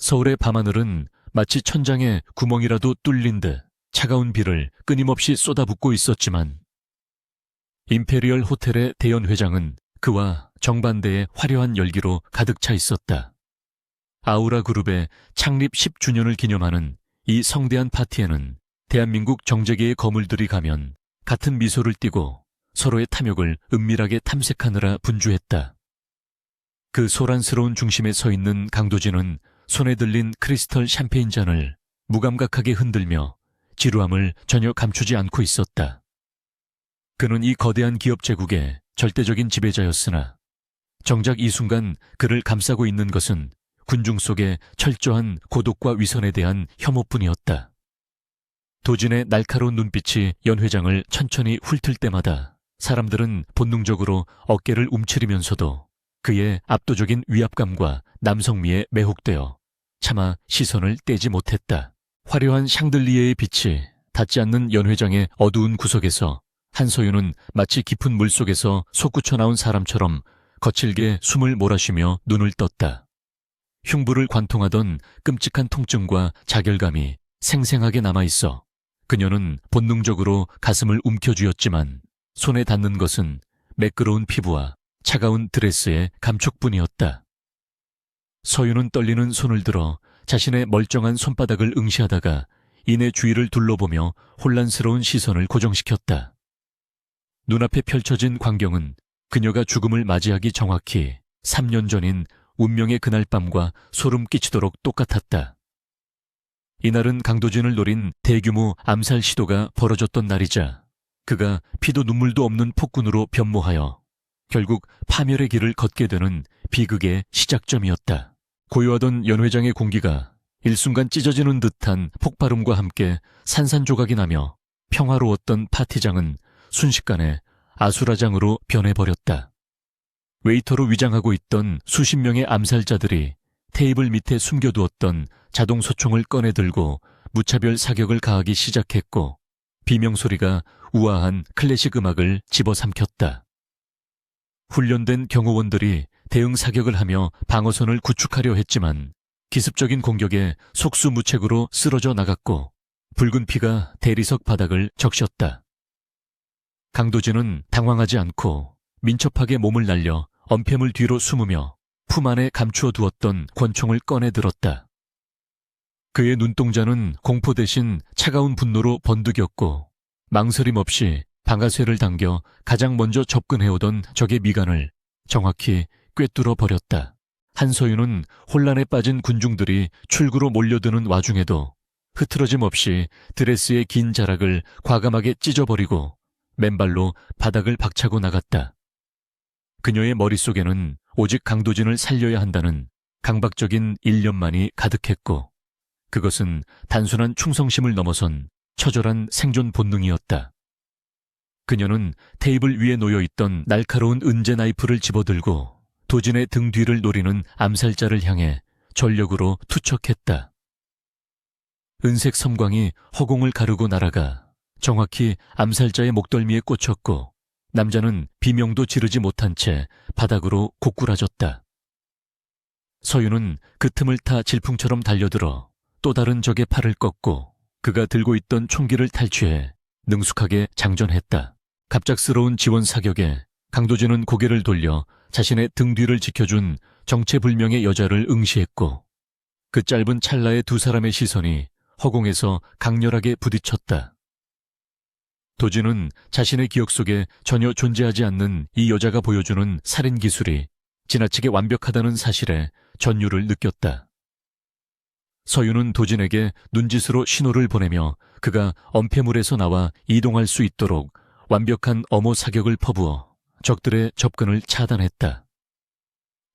서울의 밤하늘은 마치 천장에 구멍이라도 뚫린 듯 차가운 비를 끊임없이 쏟아붓고 있었지만 임페리얼 호텔의 대연 회장은 그와 정반대의 화려한 열기로 가득 차 있었다. 아우라 그룹의 창립 10주년을 기념하는 이 성대한 파티에는 대한민국 정재계의 거물들이 가면 같은 미소를 띠고 서로의 탐욕을 은밀하게 탐색하느라 분주했다. 그 소란스러운 중심에 서 있는 강도진은 손에 들린 크리스털 샴페인 잔을 무감각하게 흔들며 지루함을 전혀 감추지 않고 있었다. 그는 이 거대한 기업 제국의 절대적인 지배자였으나 정작 이 순간 그를 감싸고 있는 것은 군중 속의 철저한 고독과 위선에 대한 혐오뿐이었다. 도진의 날카로운 눈빛이 연 회장을 천천히 훑을 때마다 사람들은 본능적으로 어깨를 움츠리면서도 그의 압도적인 위압감과 남성미에 매혹되어 차마 시선을 떼지 못했다. 화려한 샹들리에의 빛이 닿지 않는 연 회장의 어두운 구석에서 한서윤은 마치 깊은 물속에서 솟구쳐 나온 사람처럼 거칠게 숨을 몰아쉬며 눈을 떴다. 흉부를 관통하던 끔찍한 통증과 자결감이 생생하게 남아있어 그녀는 본능적으로 가슴을 움켜쥐었지만 손에 닿는 것은 매끄러운 피부와 차가운 드레스의 감촉뿐이었다. 서윤은 떨리는 손을 들어 자신의 멀쩡한 손바닥을 응시하다가 이내 주위를 둘러보며 혼란스러운 시선을 고정시켰다. 눈앞에 펼쳐진 광경은 그녀가 죽음을 맞이하기 정확히 3년 전인 운명의 그날 밤과 소름 끼치도록 똑같았다. 이날은 강도진을 노린 대규모 암살 시도가 벌어졌던 날이자 그가 피도 눈물도 없는 폭군으로 변모하여 결국 파멸의 길을 걷게 되는 비극의 시작점이었다. 고요하던 연 회장의 공기가 일순간 찢어지는 듯한 폭발음과 함께 산산조각이 나며 평화로웠던 파티장은 순식간에 아수라장으로 변해버렸다. 웨이터로 위장하고 있던 수십 명의 암살자들이 테이블 밑에 숨겨두었던 자동소총을 꺼내들고 무차별 사격을 가하기 시작했고 비명소리가 우아한 클래식 음악을 집어삼켰다. 훈련된 경호원들이 대응 사격을 하며 방어선을 구축하려 했지만 기습적인 공격에 속수무책으로 쓰러져 나갔고 붉은 피가 대리석 바닥을 적셨다. 강도진은 당황하지 않고 민첩하게 몸을 날려 언패물 뒤로 숨으며 품 안에 감추어 두었던 권총을 꺼내 들었다. 그의 눈동자는 공포 대신 차가운 분노로 번득였고 망설임 없이 방아쇠를 당겨 가장 먼저 접근해오던 적의 미간을 정확히 꿰뚫어 버렸다. 한서윤은 혼란에 빠진 군중들이 출구로 몰려드는 와중에도 흐트러짐 없이 드레스의 긴 자락을 과감하게 찢어버리고 맨발로 바닥을 박차고 나갔다. 그녀의 머릿속에는 오직 강도진을 살려야 한다는 강박적인 일념만이 가득했고 그것은 단순한 충성심을 넘어선 처절한 생존 본능이었다. 그녀는 테이블 위에 놓여있던 날카로운 은제 나이프를 집어들고 도진의 등 뒤를 노리는 암살자를 향해 전력으로 투척했다. 은색 섬광이 허공을 가르고 날아가 정확히 암살자의 목덜미에 꽂혔고 남자는 비명도 지르지 못한 채 바닥으로 고꾸라졌다. 서윤은 그 틈을 타 질풍처럼 달려들어 또 다른 적의 팔을 꺾고 그가 들고 있던 총기를 탈취해 능숙하게 장전했다. 갑작스러운 지원 사격에 강도진은 고개를 돌려 자신의 등 뒤를 지켜준 정체불명의 여자를 응시했고 그 짧은 찰나의 두 사람의 시선이 허공에서 강렬하게 부딪혔다. 도진은 자신의 기억 속에 전혀 존재하지 않는 이 여자가 보여주는 살인 기술이 지나치게 완벽하다는 사실에 전율을 느꼈다. 서윤은 도진에게 눈짓으로 신호를 보내며 그가 엄폐물에서 나와 이동할 수 있도록 완벽한 엄호 사격을 퍼부어 적들의 접근을 차단했다.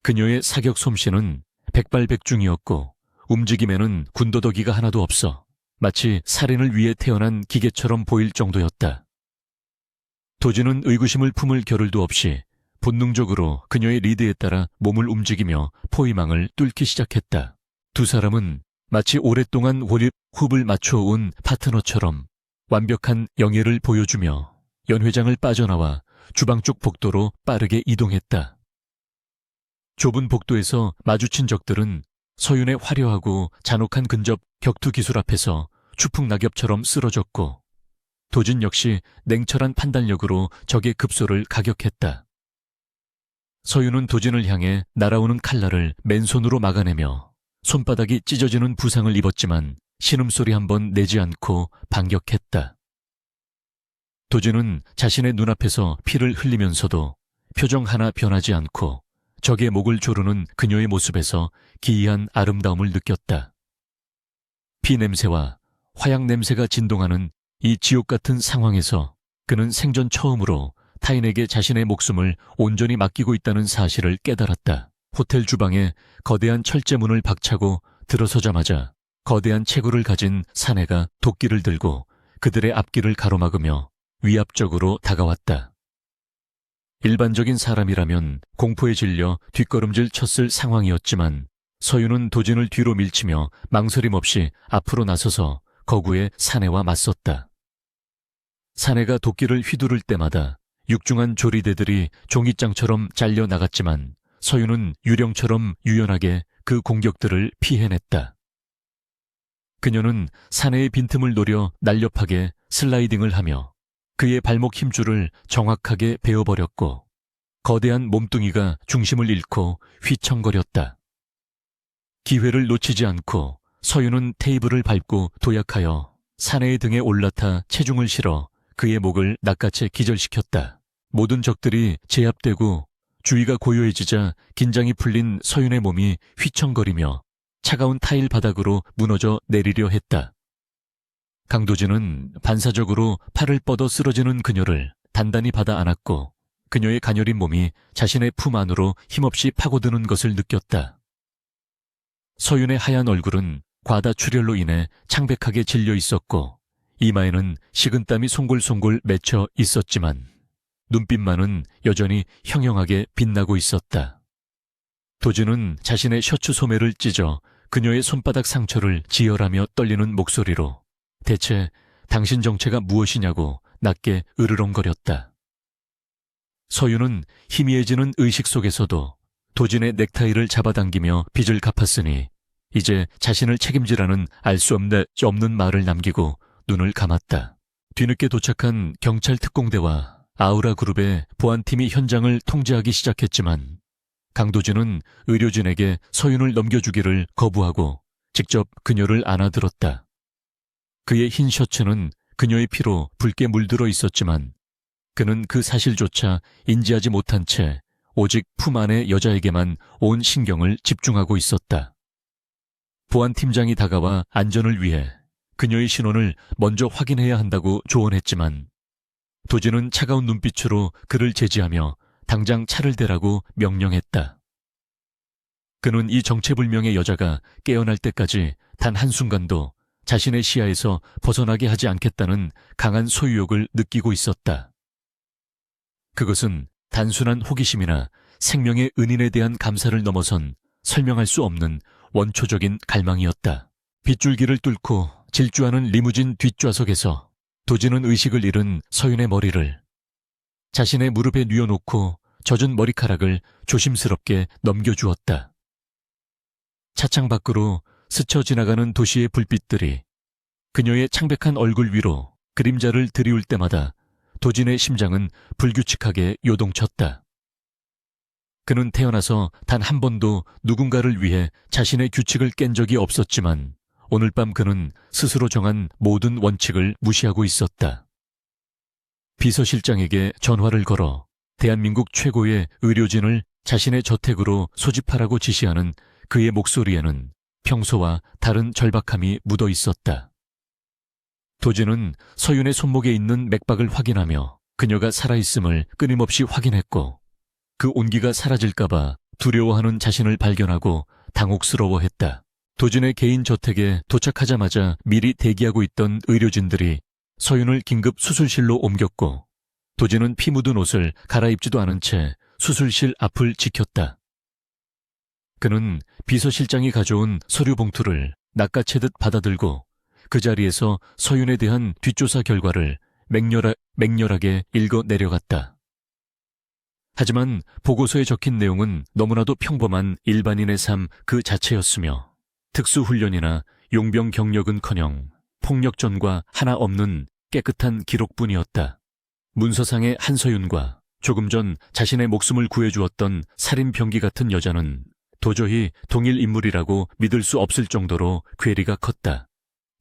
그녀의 사격 솜씨는 백발백중이었고 움직임에는 군더더기가 하나도 없어 마치 살인을 위해 태어난 기계처럼 보일 정도였다. 도진은 의구심을 품을 겨를도 없이 본능적으로 그녀의 리드에 따라 몸을 움직이며 포위망을 뚫기 시작했다. 두 사람은 마치 오랫동안 호흡을 맞춰온 파트너처럼 완벽한 영예를 보여주며 연회장을 빠져나와 주방 쪽 복도로 빠르게 이동했다. 좁은 복도에서 마주친 적들은 서윤의 화려하고 잔혹한 근접 격투 기술 앞에서 추풍낙엽처럼 쓰러졌고 도진 역시 냉철한 판단력으로 적의 급소를 가격했다. 서윤은 도진을 향해 날아오는 칼날을 맨손으로 막아내며 손바닥이 찢어지는 부상을 입었지만 신음소리 한 번 내지 않고 반격했다. 도진은 자신의 눈앞에서 피를 흘리면서도 표정 하나 변하지 않고 적의 목을 조르는 그녀의 모습에서 기이한 아름다움을 느꼈다. 피 냄새와 화약 냄새가 진동하는 이 지옥 같은 상황에서 그는 생전 처음으로 타인에게 자신의 목숨을 온전히 맡기고 있다는 사실을 깨달았다. 호텔 주방에 거대한 철제문을 박차고 들어서자마자 거대한 체구를 가진 사내가 도끼를 들고 그들의 앞길을 가로막으며 위압적으로 다가왔다. 일반적인 사람이라면 공포에 질려 뒷걸음질 쳤을 상황이었지만 서윤은 도진을 뒤로 밀치며 망설임 없이 앞으로 나서서 거구의 사내와 맞섰다. 사내가 도끼를 휘두를 때마다 육중한 조리대들이 종이장처럼 잘려나갔지만 서윤은 유령처럼 유연하게 그 공격들을 피해냈다. 그녀는 사내의 빈틈을 노려 날렵하게 슬라이딩을 하며 그의 발목 힘줄을 정확하게 베어버렸고 거대한 몸뚱이가 중심을 잃고 휘청거렸다. 기회를 놓치지 않고 서윤은 테이블을 밟고 도약하여 사내의 등에 올라타 체중을 실어 그의 목을 낚아채 기절시켰다. 모든 적들이 제압되고 주위가 고요해지자 긴장이 풀린 서윤의 몸이 휘청거리며 차가운 타일 바닥으로 무너져 내리려 했다. 강도진은 반사적으로 팔을 뻗어 쓰러지는 그녀를 단단히 받아 안았고 그녀의 가녀린 몸이 자신의 품 안으로 힘없이 파고드는 것을 느꼈다. 서윤의 하얀 얼굴은 과다 출혈로 인해 창백하게 질려 있었고 이마에는 식은땀이 송골송골 맺혀 있었지만 눈빛만은 여전히 형형하게 빛나고 있었다. 도진은 자신의 셔츠 소매를 찢어 그녀의 손바닥 상처를 지혈하며 떨리는 목소리로 대체 당신 정체가 무엇이냐고 낮게 으르렁거렸다. 서윤은 희미해지는 의식 속에서도 도진의 넥타이를 잡아당기며 빚을 갚았으니 이제 자신을 책임지라는 알 수 없는 말을 남기고 눈을 감았다. 뒤늦게 도착한 경찰 특공대와 아우라 그룹의 보안팀이 현장을 통제하기 시작했지만 강도진은 의료진에게 서윤을 넘겨주기를 거부하고 직접 그녀를 안아들었다. 그의 흰 셔츠는 그녀의 피로 붉게 물들어 있었지만 그는 그 사실조차 인지하지 못한 채 오직 품 안의 여자에게만 온 신경을 집중하고 있었다. 보안팀장이 다가와 안전을 위해 그녀의 신원을 먼저 확인해야 한다고 조언했지만 도진은 차가운 눈빛으로 그를 제지하며 당장 차를 대라고 명령했다. 그는 이 정체불명의 여자가 깨어날 때까지 단 한순간도 자신의 시야에서 벗어나게 하지 않겠다는 강한 소유욕을 느끼고 있었다. 그것은 단순한 호기심이나 생명의 은인에 대한 감사를 넘어선 설명할 수 없는 원초적인 갈망이었다. 빗줄기를 뚫고 질주하는 리무진 뒷좌석에서 도진은 의식을 잃은 서윤의 머리를 자신의 무릎에 뉘어놓고 젖은 머리카락을 조심스럽게 넘겨주었다. 차창 밖으로 스쳐 지나가는 도시의 불빛들이 그녀의 창백한 얼굴 위로 그림자를 들이울 때마다 도진의 심장은 불규칙하게 요동쳤다. 그는 태어나서 단 한 번도 누군가를 위해 자신의 규칙을 깬 적이 없었지만 오늘 밤 그는 스스로 정한 모든 원칙을 무시하고 있었다. 비서실장에게 전화를 걸어 대한민국 최고의 의료진을 자신의 저택으로 소집하라고 지시하는 그의 목소리에는 평소와 다른 절박함이 묻어 있었다. 도진은 서윤의 손목에 있는 맥박을 확인하며 그녀가 살아있음을 끊임없이 확인했고 그 온기가 사라질까봐 두려워하는 자신을 발견하고 당혹스러워했다. 도진의 개인 저택에 도착하자마자 미리 대기하고 있던 의료진들이 서윤을 긴급 수술실로 옮겼고 도진은 피 묻은 옷을 갈아입지도 않은 채 수술실 앞을 지켰다. 그는 비서실장이 가져온 서류 봉투를 낚아채듯 받아들고 그 자리에서 서윤에 대한 뒷조사 결과를 맹렬하게 읽어 내려갔다. 하지만 보고서에 적힌 내용은 너무나도 평범한 일반인의 삶 그 자체였으며 특수훈련이나 용병 경력은커녕 폭력전과 하나 없는 깨끗한 기록뿐이었다. 문서상의 한서윤과 조금 전 자신의 목숨을 구해주었던 살인병기 같은 여자는 도저히 동일 인물이라고 믿을 수 없을 정도로 괴리가 컸다.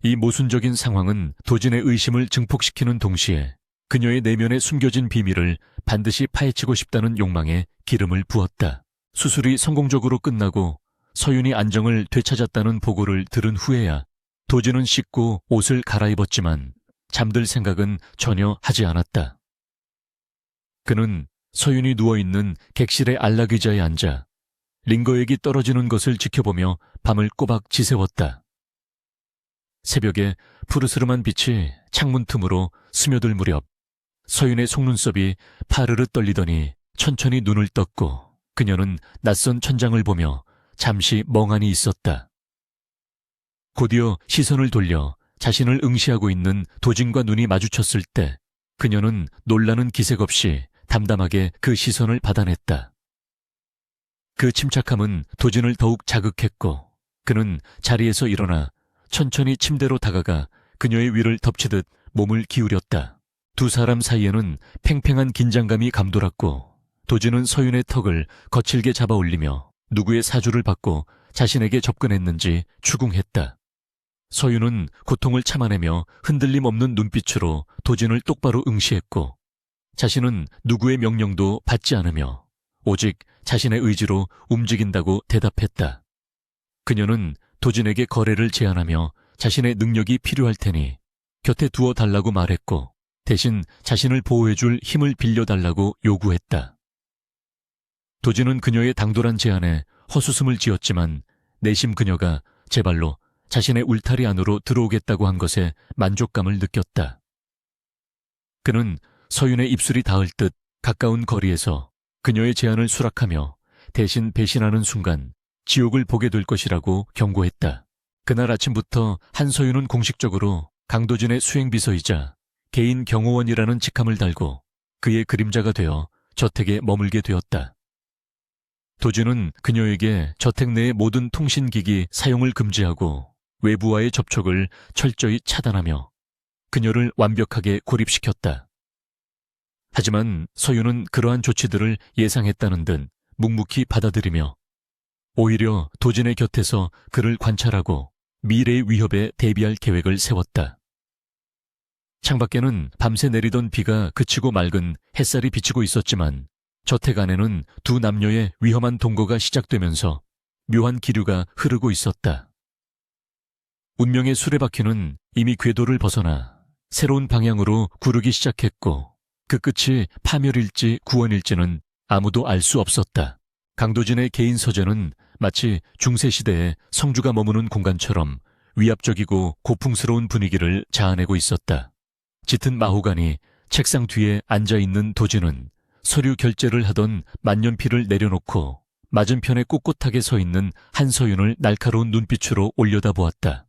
이 모순적인 상황은 도진의 의심을 증폭시키는 동시에 그녀의 내면에 숨겨진 비밀을 반드시 파헤치고 싶다는 욕망에 기름을 부었다. 수술이 성공적으로 끝나고 서윤이 안정을 되찾았다는 보고를 들은 후에야 도진은 씻고 옷을 갈아입었지만 잠들 생각은 전혀 하지 않았다. 그는 서윤이 누워있는 객실의 안락의자에 앉아 링거액이 떨어지는 것을 지켜보며 밤을 꼬박 지새웠다. 새벽에 푸르스름한 빛이 창문 틈으로 스며들 무렵 서윤의 속눈썹이 파르르 떨리더니 천천히 눈을 떴고 그녀는 낯선 천장을 보며 잠시 멍하니 있었다. 곧이어 시선을 돌려 자신을 응시하고 있는 도진과 눈이 마주쳤을 때 그녀는 놀라는 기색 없이 담담하게 그 시선을 받아냈다. 그 침착함은 도진을 더욱 자극했고 그는 자리에서 일어나 천천히 침대로 다가가 그녀의 위를 덮치듯 몸을 기울였다. 두 사람 사이에는 팽팽한 긴장감이 감돌았고 도진은 서윤의 턱을 거칠게 잡아 올리며 누구의 사주를 받고 자신에게 접근했는지 추궁했다. 서윤은 고통을 참아내며 흔들림 없는 눈빛으로 도진을 똑바로 응시했고 자신은 누구의 명령도 받지 않으며 오직 자신의 의지로 움직인다고 대답했다. 그녀는 도진에게 거래를 제안하며 자신의 능력이 필요할 테니 곁에 두어 달라고 말했고 대신 자신을 보호해줄 힘을 빌려달라고 요구했다. 도진은 그녀의 당돌한 제안에 헛웃음을 지었지만 내심 그녀가 제발로 자신의 울타리 안으로 들어오겠다고 한 것에 만족감을 느꼈다. 그는 서윤의 입술이 닿을 듯 가까운 거리에서 그녀의 제안을 수락하며 대신 배신하는 순간 지옥을 보게 될 것이라고 경고했다. 그날 아침부터 한서윤은 공식적으로 강도진의 수행비서이자 개인 경호원이라는 직함을 달고 그의 그림자가 되어 저택에 머물게 되었다. 도진은 그녀에게 저택 내의 모든 통신기기 사용을 금지하고 외부와의 접촉을 철저히 차단하며 그녀를 완벽하게 고립시켰다. 하지만 서윤은 그러한 조치들을 예상했다는 듯 묵묵히 받아들이며 오히려 도진의 곁에서 그를 관찰하고 미래의 위협에 대비할 계획을 세웠다. 창밖에는 밤새 내리던 비가 그치고 맑은 햇살이 비치고 있었지만 저택 안에는 두 남녀의 위험한 동거가 시작되면서 묘한 기류가 흐르고 있었다. 운명의 수레바퀴는 이미 궤도를 벗어나 새로운 방향으로 구르기 시작했고 그 끝이 파멸일지 구원일지는 아무도 알 수 없었다. 강도진의 개인 서재는 마치 중세시대에 성주가 머무는 공간처럼 위압적이고 고풍스러운 분위기를 자아내고 있었다. 짙은 마호가니 책상 뒤에 앉아있는 도진은 서류 결제를 하던 만년필을 내려놓고 맞은편에 꼿꼿하게 서 있는 한서윤을 날카로운 눈빛으로 올려다보았다.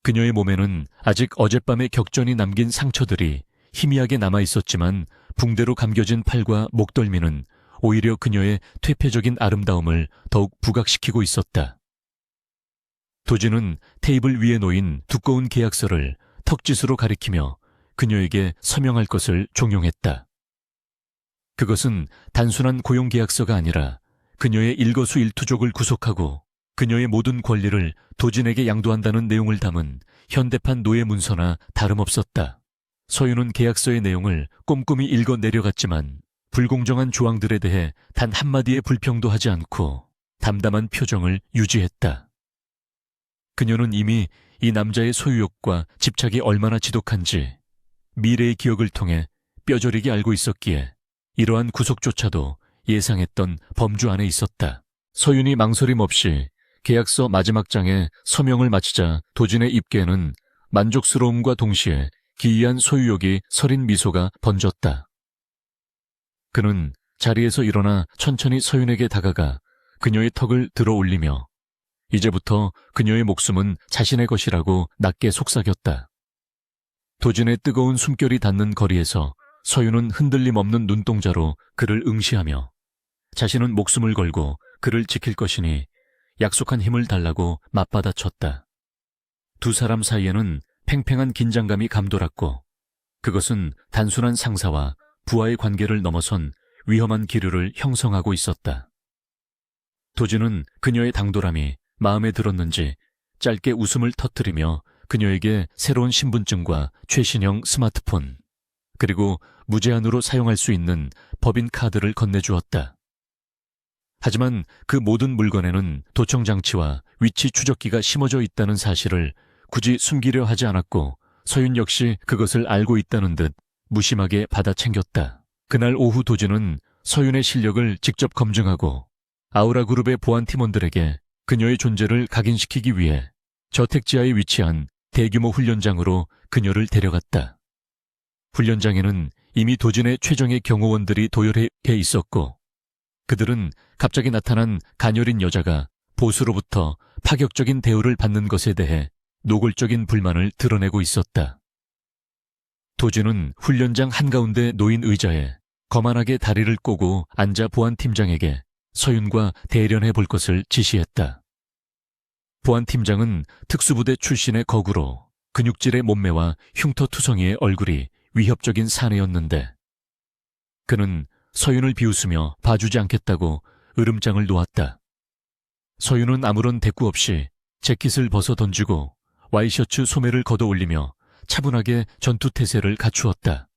그녀의 몸에는 아직 어젯밤의 격전이 남긴 상처들이 희미하게 남아있었지만 붕대로 감겨진 팔과 목덜미는 오히려 그녀의 퇴폐적인 아름다움을 더욱 부각시키고 있었다. 도진은 테이블 위에 놓인 두꺼운 계약서를 턱짓으로 가리키며 그녀에게 서명할 것을 종용했다. 그것은 단순한 고용계약서가 아니라 그녀의 일거수일투족을 구속하고 그녀의 모든 권리를 도진에게 양도한다는 내용을 담은 현대판 노예 문서나 다름없었다. 서윤은 계약서의 내용을 꼼꼼히 읽어 내려갔지만 불공정한 조항들에 대해 단 한마디의 불평도 하지 않고 담담한 표정을 유지했다. 그녀는 이미 이 남자의 소유욕과 집착이 얼마나 지독한지 미래의 기억을 통해 뼈저리게 알고 있었기에 이러한 구속조차도 예상했던 범주 안에 있었다. 서윤이 망설임 없이 계약서 마지막 장에 서명을 마치자 도진의 입계에는 만족스러움과 동시에 기이한 소유욕이 서린 미소가 번졌다. 그는 자리에서 일어나 천천히 서윤에게 다가가 그녀의 턱을 들어 올리며 이제부터 그녀의 목숨은 자신의 것이라고 낮게 속삭였다. 도진의 뜨거운 숨결이 닿는 거리에서 서윤은 흔들림 없는 눈동자로 그를 응시하며 자신은 목숨을 걸고 그를 지킬 것이니 약속한 힘을 달라고 맞받아쳤다. 두 사람 사이에는 팽팽한 긴장감이 감돌았고 그것은 단순한 상사와 부하의 관계를 넘어선 위험한 기류를 형성하고 있었다. 도준은 그녀의 당돌함이 마음에 들었는지 짧게 웃음을 터뜨리며 그녀에게 새로운 신분증과 최신형 스마트폰, 그리고 무제한으로 사용할 수 있는 법인 카드를 건네주었다. 하지만 그 모든 물건에는 도청 장치와 위치 추적기가 심어져 있다는 사실을 굳이 숨기려 하지 않았고 서윤 역시 그것을 알고 있다는 듯 무심하게 받아 챙겼다. 그날 오후 도준은 서윤의 실력을 직접 검증하고 아우라그룹의 보안 팀원들에게 그녀의 존재를 각인시키기 위해 저택지하에 위치한 대규모 훈련장으로 그녀를 데려갔다. 훈련장에는 이미 도진의 최정예 경호원들이 도열해 있었고 그들은 갑자기 나타난 가녀린 여자가 보수로부터 파격적인 대우를 받는 것에 대해 노골적인 불만을 드러내고 있었다. 도진은 훈련장 한가운데 놓인 의자에 거만하게 다리를 꼬고 앉아 보안팀장에게 서윤과 대련해 볼 것을 지시했다. 보안팀장은 특수부대 출신의 거구로 근육질의 몸매와 흉터투성이의 얼굴이 위협적인 사내였는데 그는 서윤을 비웃으며 봐주지 않겠다고 으름장을 놓았다. 서윤은 아무런 대꾸 없이 재킷을 벗어 던지고 와이셔츠 소매를 걷어 올리며 차분하게 전투태세를 갖추었다.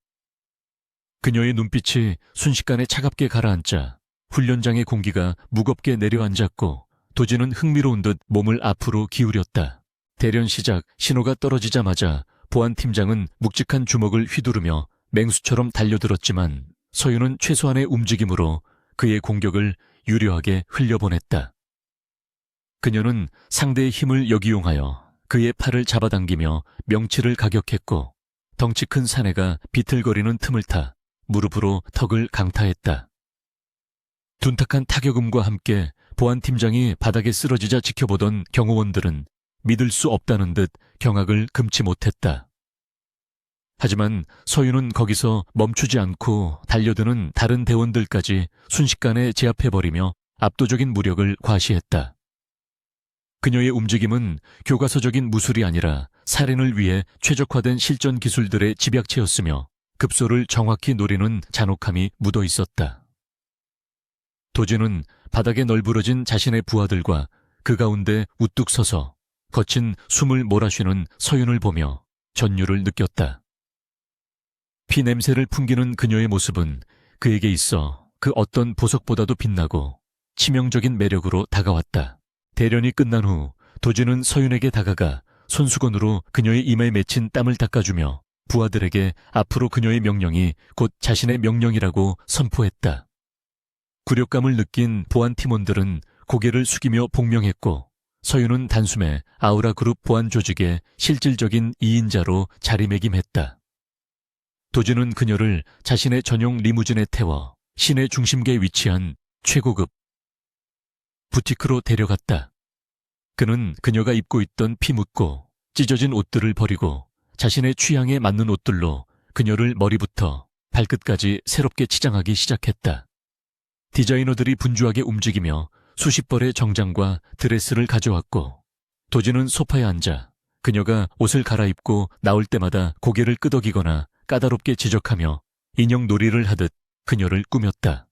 그녀의 눈빛이 순식간에 차갑게 가라앉자 훈련장의 공기가 무겁게 내려앉았고 도진은 흥미로운 듯 몸을 앞으로 기울였다. 대련 시작 신호가 떨어지자마자 보안팀장은 묵직한 주먹을 휘두르며 맹수처럼 달려들었지만 서윤은 최소한의 움직임으로 그의 공격을 유려하게 흘려보냈다. 그녀는 상대의 힘을 역이용하여 그의 팔을 잡아당기며 명치를 가격했고 덩치 큰 사내가 비틀거리는 틈을 타 무릎으로 턱을 강타했다. 둔탁한 타격음과 함께 보안팀장이 바닥에 쓰러지자 지켜보던 경호원들은 믿을 수 없다는 듯 경악을 금치 못했다. 하지만 서윤은 거기서 멈추지 않고 달려드는 다른 대원들까지 순식간에 제압해버리며 압도적인 무력을 과시했다. 그녀의 움직임은 교과서적인 무술이 아니라 살인을 위해 최적화된 실전 기술들의 집약체였으며 급소를 정확히 노리는 잔혹함이 묻어 있었다. 도진은 바닥에 널브러진 자신의 부하들과 그 가운데 우뚝 서서 거친 숨을 몰아쉬는 서윤을 보며 전율을 느꼈다. 피 냄새를 풍기는 그녀의 모습은 그에게 있어 그 어떤 보석보다도 빛나고 치명적인 매력으로 다가왔다. 대련이 끝난 후 도진은 서윤에게 다가가 손수건으로 그녀의 이마에 맺힌 땀을 닦아주며 부하들에게 앞으로 그녀의 명령이 곧 자신의 명령이라고 선포했다. 굴욕감을 느낀 보안팀원들은 고개를 숙이며 복명했고 서윤은 단숨에 아우라그룹 보안 조직의 실질적인 2인자로 자리매김했다. 도진은 그녀를 자신의 전용 리무진에 태워 시내 중심계에 위치한 최고급 부티크로 데려갔다. 그는 그녀가 입고 있던 피 묻고 찢어진 옷들을 버리고 자신의 취향에 맞는 옷들로 그녀를 머리부터 발끝까지 새롭게 치장하기 시작했다. 디자이너들이 분주하게 움직이며 수십 벌의 정장과 드레스를 가져왔고 도진은 소파에 앉아 그녀가 옷을 갈아입고 나올 때마다 고개를 끄덕이거나 까다롭게 지적하며 인형 놀이를 하듯 그녀를 꾸몄다.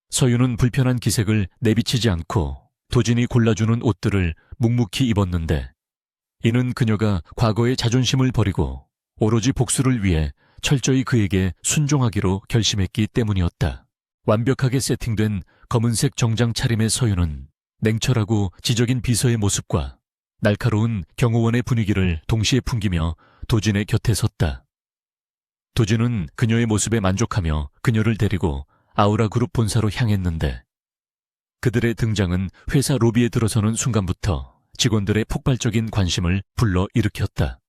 서윤은 불편한 기색을 내비치지 않고 도진이 골라주는 옷들을 묵묵히 입었는데 이는 그녀가 과거의 자존심을 버리고 오로지 복수를 위해 철저히 그에게 순종하기로 결심했기 때문이었다. 완벽하게 세팅된 검은색 정장 차림의 서윤은 냉철하고 지적인 비서의 모습과 날카로운 경호원의 분위기를 동시에 풍기며 도진의 곁에 섰다. 도진은 그녀의 모습에 만족하며 그녀를 데리고 아우라그룹 본사로 향했는데 그들의 등장은 회사 로비에 들어서는 순간부터 직원들의 폭발적인 관심을 불러일으켰다.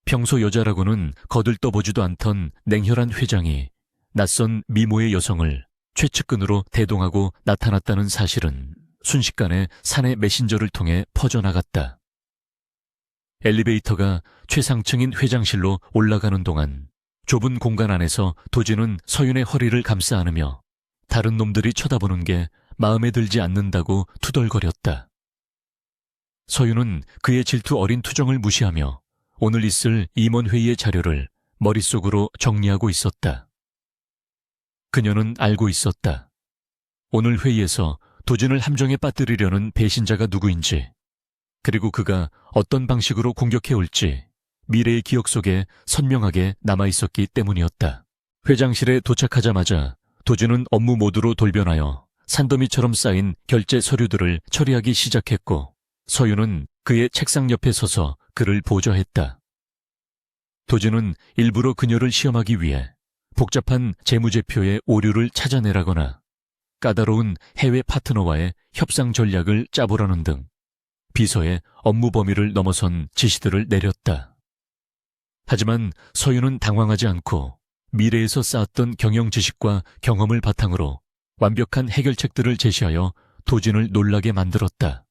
평소 여자라고는 거들떠보지도 않던 냉혈한 회장이 낯선 미모의 여성을 최측근으로 대동하고 나타났다는 사실은 순식간에 사내 메신저를 통해 퍼져나갔다. 엘리베이터가 최상층인 회장실로 올라가는 동안 좁은 공간 안에서 도진은 서윤의 허리를 감싸 안으며 다른 놈들이 쳐다보는 게 마음에 들지 않는다고 투덜거렸다. 서윤은 그의 질투 어린 투정을 무시하며 오늘 있을 임원회의의 자료를 머릿속으로 정리하고 있었다. 그녀는 알고 있었다. 오늘 회의에서 도진을 함정에 빠뜨리려는 배신자가 누구인지, 그리고 그가 어떤 방식으로 공격해 올지 미래의 기억 속에 선명하게 남아있었기 때문이었다. 회장실에 도착하자마자 도진은 업무 모드로 돌변하여 산더미처럼 쌓인 결제 서류들을 처리하기 시작했고, 서윤은 그의 책상 옆에 서서 그를 보좌했다. 도진은 일부러 그녀를 시험하기 위해 복잡한 재무제표의 오류를 찾아내라거나 까다로운 해외 파트너와의 협상 전략을 짜보라는 등 비서의 업무 범위를 넘어선 지시들을 내렸다. 하지만 서윤은 당황하지 않고 미래에서 쌓았던 경영 지식과 경험을 바탕으로 완벽한 해결책들을 제시하여 도진을 놀라게 만들었다.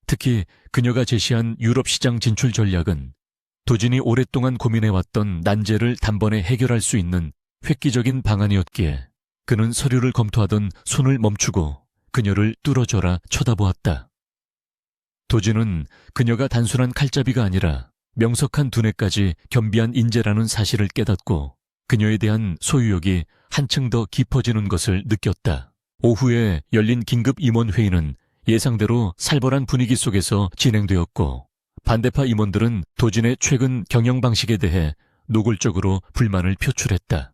특히 그녀가 제시한 유럽 시장 진출 전략은 도진이 오랫동안 고민해왔던 난제를 단번에 해결할 수 있는 획기적인 방안이었기에 그는 서류를 검토하던 손을 멈추고 그녀를 뚫어져라 쳐다보았다. 도진은 그녀가 단순한 칼잡이가 아니라 명석한 두뇌까지 겸비한 인재라는 사실을 깨닫고 그녀에 대한 소유욕이 한층 더 깊어지는 것을 느꼈다. 오후에 열린 긴급 임원회의는 예상대로 살벌한 분위기 속에서 진행되었고, 반대파 임원들은 도진의 최근 경영 방식에 대해 노골적으로 불만을 표출했다.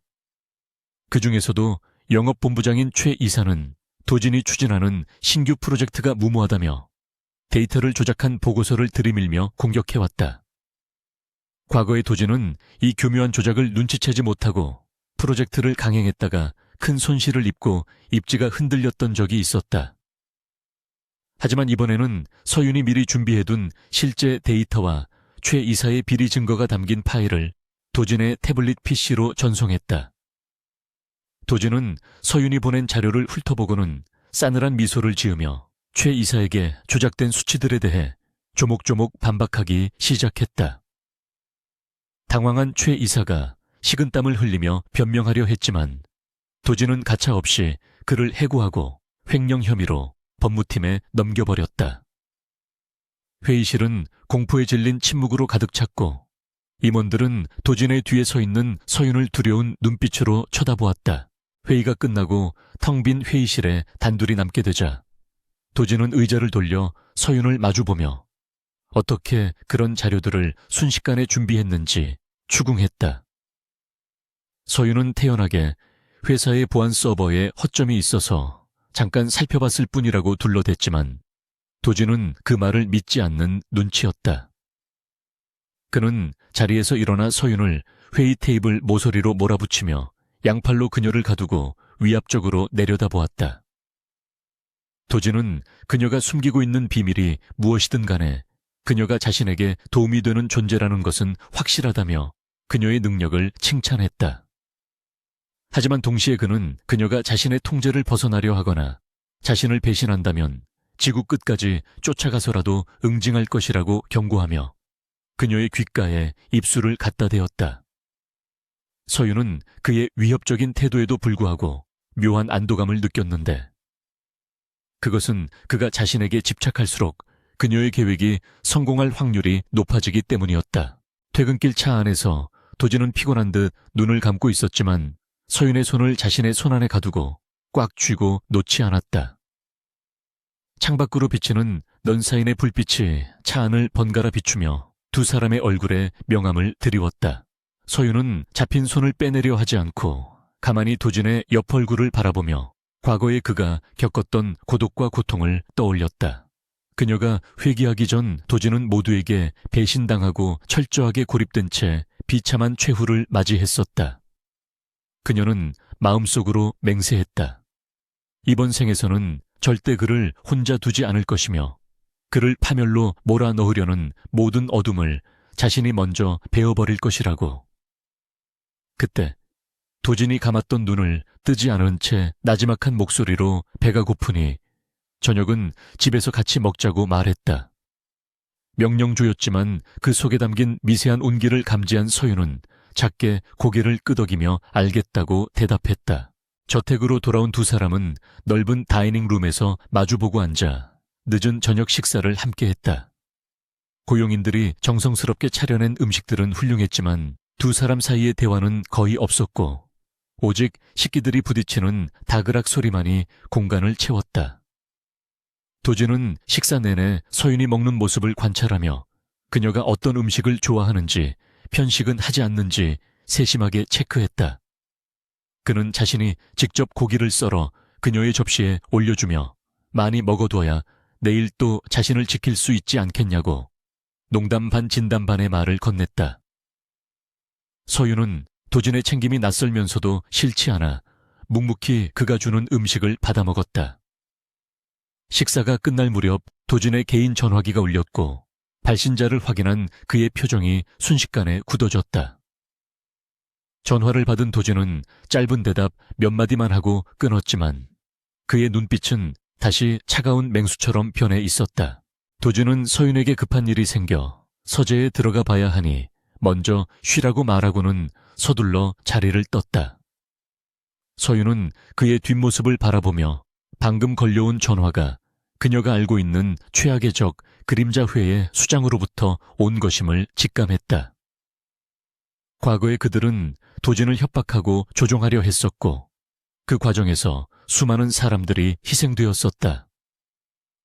그 중에서도 영업본부장인 최 이사는 도진이 추진하는 신규 프로젝트가 무모하다며 데이터를 조작한 보고서를 들이밀며 공격해왔다. 과거의 도진은 이 교묘한 조작을 눈치채지 못하고 프로젝트를 강행했다가 큰 손실을 입고 입지가 흔들렸던 적이 있었다. 하지만 이번에는 서윤이 미리 준비해둔 실제 데이터와 최 이사의 비리 증거가 담긴 파일을 도진의 태블릿 PC로 전송했다. 도진은 서윤이 보낸 자료를 훑어보고는 싸늘한 미소를 지으며 최 이사에게 조작된 수치들에 대해 조목조목 반박하기 시작했다. 당황한 최 이사가 식은땀을 흘리며 변명하려 했지만 도진은 가차없이 그를 해고하고 횡령 혐의로 법무팀에 넘겨버렸다. 회의실은 공포에 질린 침묵으로 가득 찼고 임원들은 도진의 뒤에 서 있는 서윤을 두려운 눈빛으로 쳐다보았다. 회의가 끝나고 텅 빈 회의실에 단둘이 남게 되자 도진은 의자를 돌려 서윤을 마주보며 어떻게 그런 자료들을 순식간에 준비했는지 추궁했다. 서윤은 태연하게 회사의 보안 서버에 허점이 있어서 잠깐 살펴봤을 뿐이라고 둘러댔지만 도진은 그 말을 믿지 않는 눈치였다. 그는 자리에서 일어나 서윤을 회의 테이블 모서리로 몰아붙이며 양팔로 그녀를 가두고 위압적으로 내려다보았다. 도진은 그녀가 숨기고 있는 비밀이 무엇이든 간에 그녀가 자신에게 도움이 되는 존재라는 것은 확실하다며 그녀의 능력을 칭찬했다. 하지만 동시에 그는 그녀가 자신의 통제를 벗어나려 하거나 자신을 배신한다면 지구 끝까지 쫓아가서라도 응징할 것이라고 경고하며 그녀의 귓가에 입술을 갖다 대었다. 서윤은 그의 위협적인 태도에도 불구하고 묘한 안도감을 느꼈는데 그것은 그가 자신에게 집착할수록 그녀의 계획이 성공할 확률이 높아지기 때문이었다. 퇴근길 차 안에서 도진은 피곤한 듯 눈을 감고 있었지만 서윤의 손을 자신의 손 안에 가두고 꽉 쥐고 놓지 않았다. 창밖으로 비치는 넌사인의 불빛이 차 안을 번갈아 비추며 두 사람의 얼굴에 명암을 드리웠다. 서윤은 잡힌 손을 빼내려 하지 않고 가만히 도진의 옆 얼굴을 바라보며 과거에 그가 겪었던 고독과 고통을 떠올렸다. 그녀가 회귀하기 전 도진은 모두에게 배신당하고 철저하게 고립된 채 비참한 최후를 맞이했었다. 그녀는 마음속으로 맹세했다. 이번 생에서는 절대 그를 혼자 두지 않을 것이며 그를 파멸로 몰아넣으려는 모든 어둠을 자신이 먼저 베어버릴 것이라고. 그때 도진이 감았던 눈을 뜨지 않은 채 나지막한 목소리로 배가 고프니 저녁은 집에서 같이 먹자고 말했다. 명령조였지만 그 속에 담긴 미세한 온기를 감지한 서윤은 작게 고개를 끄덕이며 알겠다고 대답했다. 저택으로 돌아온 두 사람은 넓은 다이닝룸에서 마주보고 앉아 늦은 저녁 식사를 함께 했다. 고용인들이 정성스럽게 차려낸 음식들은 훌륭했지만 두 사람 사이의 대화는 거의 없었고 오직 식기들이 부딪히는 다그락 소리만이 공간을 채웠다. 도준은 식사 내내 서윤이 먹는 모습을 관찰하며 그녀가 어떤 음식을 좋아하는지 편식은 하지 않는지 세심하게 체크했다. 그는 자신이 직접 고기를 썰어 그녀의 접시에 올려주며 많이 먹어둬야 내일 또 자신을 지킬 수 있지 않겠냐고 농담 반 진담 반의 말을 건넸다. 서윤은 도진의 챙김이 낯설면서도 싫지 않아 묵묵히 그가 주는 음식을 받아 먹었다. 식사가 끝날 무렵 도진의 개인 전화기가 울렸고 발신자를 확인한 그의 표정이 순식간에 굳어졌다. 전화를 받은 도진은 짧은 대답 몇 마디만 하고 끊었지만 그의 눈빛은 다시 차가운 맹수처럼 변해 있었다. 도진은 서윤에게 급한 일이 생겨 서재에 들어가 봐야 하니 먼저 쉬라고 말하고는 서둘러 자리를 떴다. 서윤은 그의 뒷모습을 바라보며 방금 걸려온 전화가 그녀가 알고 있는 최악의 적 그림자회의 수장으로부터 온 것임을 직감했다. 과거에 그들은 도진을 협박하고 조종하려 했었고 그 과정에서 수많은 사람들이 희생되었었다.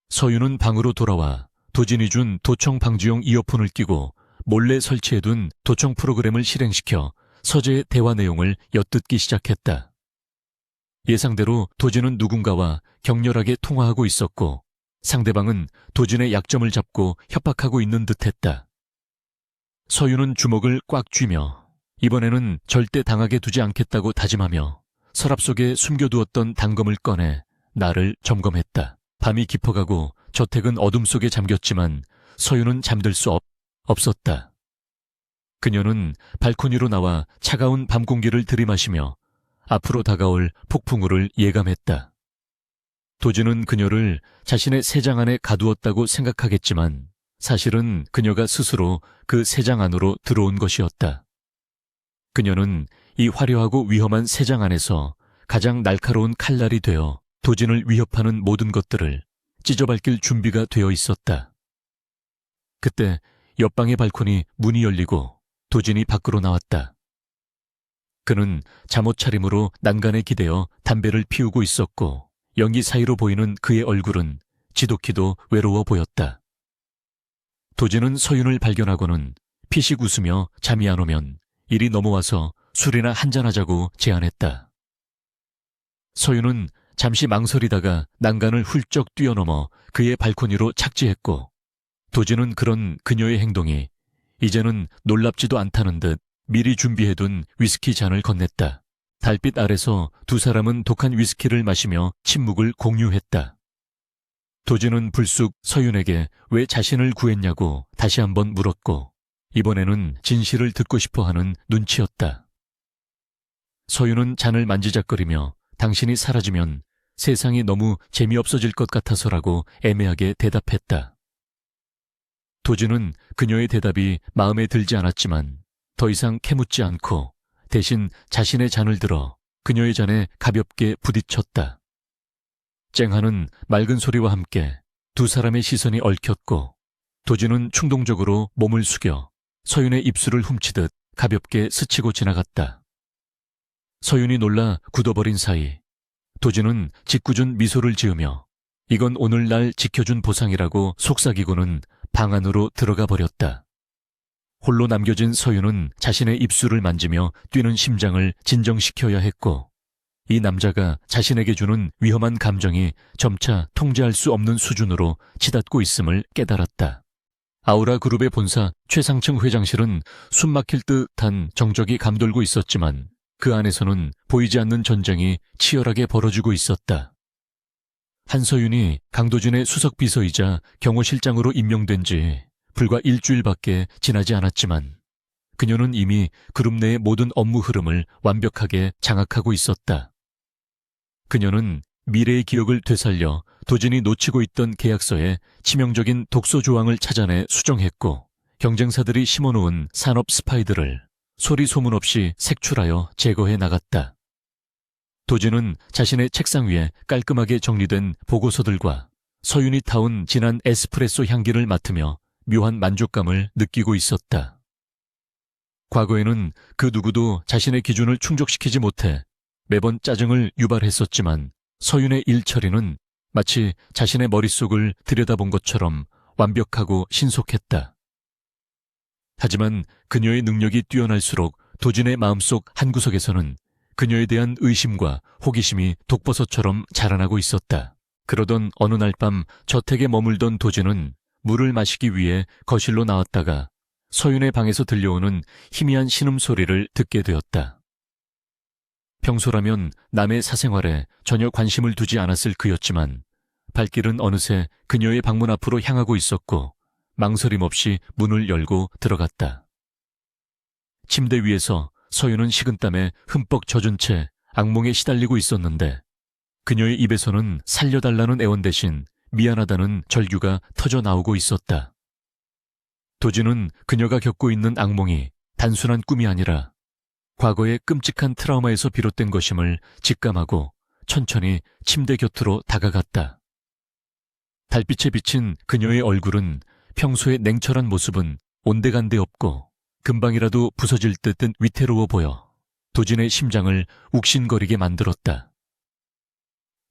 서윤은 방으로 돌아와 도진이 준 도청 방지용 이어폰을 끼고 몰래 설치해둔 도청 프로그램을 실행시켜 서재의 대화 내용을 엿듣기 시작했다. 예상대로 도진은 누군가와 격렬하게 통화하고 있었고 상대방은 도진의 약점을 잡고 협박하고 있는 듯했다. 서윤은 주먹을 꽉 쥐며 이번에는 절대 당하게 두지 않겠다고 다짐하며 서랍 속에 숨겨두었던 단검을 꺼내 나를 점검했다. 밤이 깊어가고 저택은 어둠 속에 잠겼지만 서윤은 잠들 수 없었다. 그녀는 발코니로 나와 차가운 밤 공기를 들이마시며 앞으로 다가올 폭풍우를 예감했다. 도진은 그녀를 자신의 새장 안에 가두었다고 생각하겠지만 사실은 그녀가 스스로 그 새장 안으로 들어온 것이었다. 그녀는 이 화려하고 위험한 새장 안에서 가장 날카로운 칼날이 되어 도진을 위협하는 모든 것들을 찢어밟길 준비가 되어 있었다. 그때 옆방의 발코니 문이 열리고 도진이 밖으로 나왔다. 그는 잠옷 차림으로 난간에 기대어 담배를 피우고 있었고 연기 사이로 보이는 그의 얼굴은 지독히도 외로워 보였다. 도진은 서윤을 발견하고는 피식 웃으며 잠이 안 오면 이리 넘어와서 술이나 한잔하자고 제안했다. 서윤은 잠시 망설이다가 난간을 훌쩍 뛰어넘어 그의 발코니로 착지했고 도진은 그런 그녀의 행동이 이제는 놀랍지도 않다는 듯 미리 준비해둔 위스키 잔을 건넸다. 달빛 아래서 두 사람은 독한 위스키를 마시며 침묵을 공유했다. 도진은 불쑥 서윤에게 왜 자신을 구했냐고 다시 한번 물었고 이번에는 진실을 듣고 싶어하는 눈치였다. 서윤은 잔을 만지작거리며 당신이 사라지면 세상이 너무 재미없어질 것 같아서라고 애매하게 대답했다. 도진은 그녀의 대답이 마음에 들지 않았지만 더 이상 캐묻지 않고 대신 자신의 잔을 들어 그녀의 잔에 가볍게 부딪혔다. 쨍하는 맑은 소리와 함께 두 사람의 시선이 얽혔고 도진은 충동적으로 몸을 숙여 서윤의 입술을 훔치듯 가볍게 스치고 지나갔다. 서윤이 놀라 굳어버린 사이 도진은 짓궂은 미소를 지으며 이건 오늘날 지켜준 보상이라고 속삭이고는 방 안으로 들어가 버렸다. 홀로 남겨진 서윤은 자신의 입술을 만지며 뛰는 심장을 진정시켜야 했고 이 남자가 자신에게 주는 위험한 감정이 점차 통제할 수 없는 수준으로 치닫고 있음을 깨달았다. 아우라 그룹의 본사 최상층 회장실은 숨막힐 듯한 정적이 감돌고 있었지만 그 안에서는 보이지 않는 전쟁이 치열하게 벌어지고 있었다. 한서윤이 강도진의 수석비서이자 경호실장으로 임명된 지 불과 일주일밖에 지나지 않았지만 그녀는 이미 그룹 내의 모든 업무 흐름을 완벽하게 장악하고 있었다. 그녀는 미래의 기억을 되살려 도진이 놓치고 있던 계약서에 치명적인 독소 조항을 찾아내 수정했고 경쟁사들이 심어놓은 산업 스파이들을 소리 소문 없이 색출하여 제거해 나갔다. 도진은 자신의 책상 위에 깔끔하게 정리된 보고서들과 서윤이 타온 진한 에스프레소 향기를 맡으며 묘한 만족감을 느끼고 있었다. 과거에는 그 누구도 자신의 기준을 충족시키지 못해 매번 짜증을 유발했었지만 서윤의 일 처리는 마치 자신의 머릿속을 들여다본 것처럼 완벽하고 신속했다. 하지만 그녀의 능력이 뛰어날수록 도진의 마음속 한구석에서는 그녀에 대한 의심과 호기심이 독버섯처럼 자라나고 있었다. 그러던 어느 날 밤 저택에 머물던 도진은 물을 마시기 위해 거실로 나왔다가 서윤의 방에서 들려오는 희미한 신음소리를 듣게 되었다. 평소라면 남의 사생활에 전혀 관심을 두지 않았을 그였지만 발길은 어느새 그녀의 방문 앞으로 향하고 있었고 망설임 없이 문을 열고 들어갔다. 침대 위에서 서윤은 식은땀에 흠뻑 젖은 채 악몽에 시달리고 있었는데 그녀의 입에서는 살려달라는 애원 대신 미안하다는 절규가 터져 나오고 있었다. 도진은 그녀가 겪고 있는 악몽이 단순한 꿈이 아니라 과거의 끔찍한 트라우마에서 비롯된 것임을 직감하고 천천히 침대 곁으로 다가갔다. 달빛에 비친 그녀의 얼굴은 평소의 냉철한 모습은 온데간데 없고 금방이라도 부서질 듯은 위태로워 보여 도진의 심장을 욱신거리게 만들었다.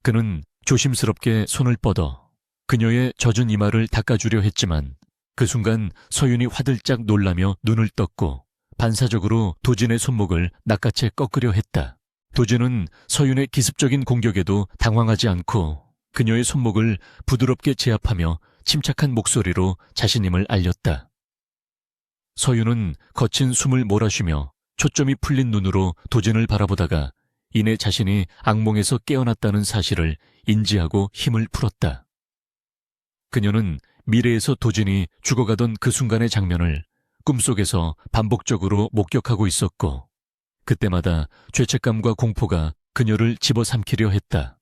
그는 조심스럽게 손을 뻗어 그녀의 젖은 이마를 닦아주려 했지만 그 순간 서윤이 화들짝 놀라며 눈을 떴고 반사적으로 도진의 손목을 낚아채 꺾으려 했다. 도진은 서윤의 기습적인 공격에도 당황하지 않고 그녀의 손목을 부드럽게 제압하며 침착한 목소리로 자신임을 알렸다. 서윤은 거친 숨을 몰아쉬며 초점이 풀린 눈으로 도진을 바라보다가 이내 자신이 악몽에서 깨어났다는 사실을 인지하고 힘을 풀었다. 그녀는 미래에서 도진이 죽어가던 그 순간의 장면을 꿈속에서 반복적으로 목격하고 있었고 그때마다 죄책감과 공포가 그녀를 집어삼키려 했다.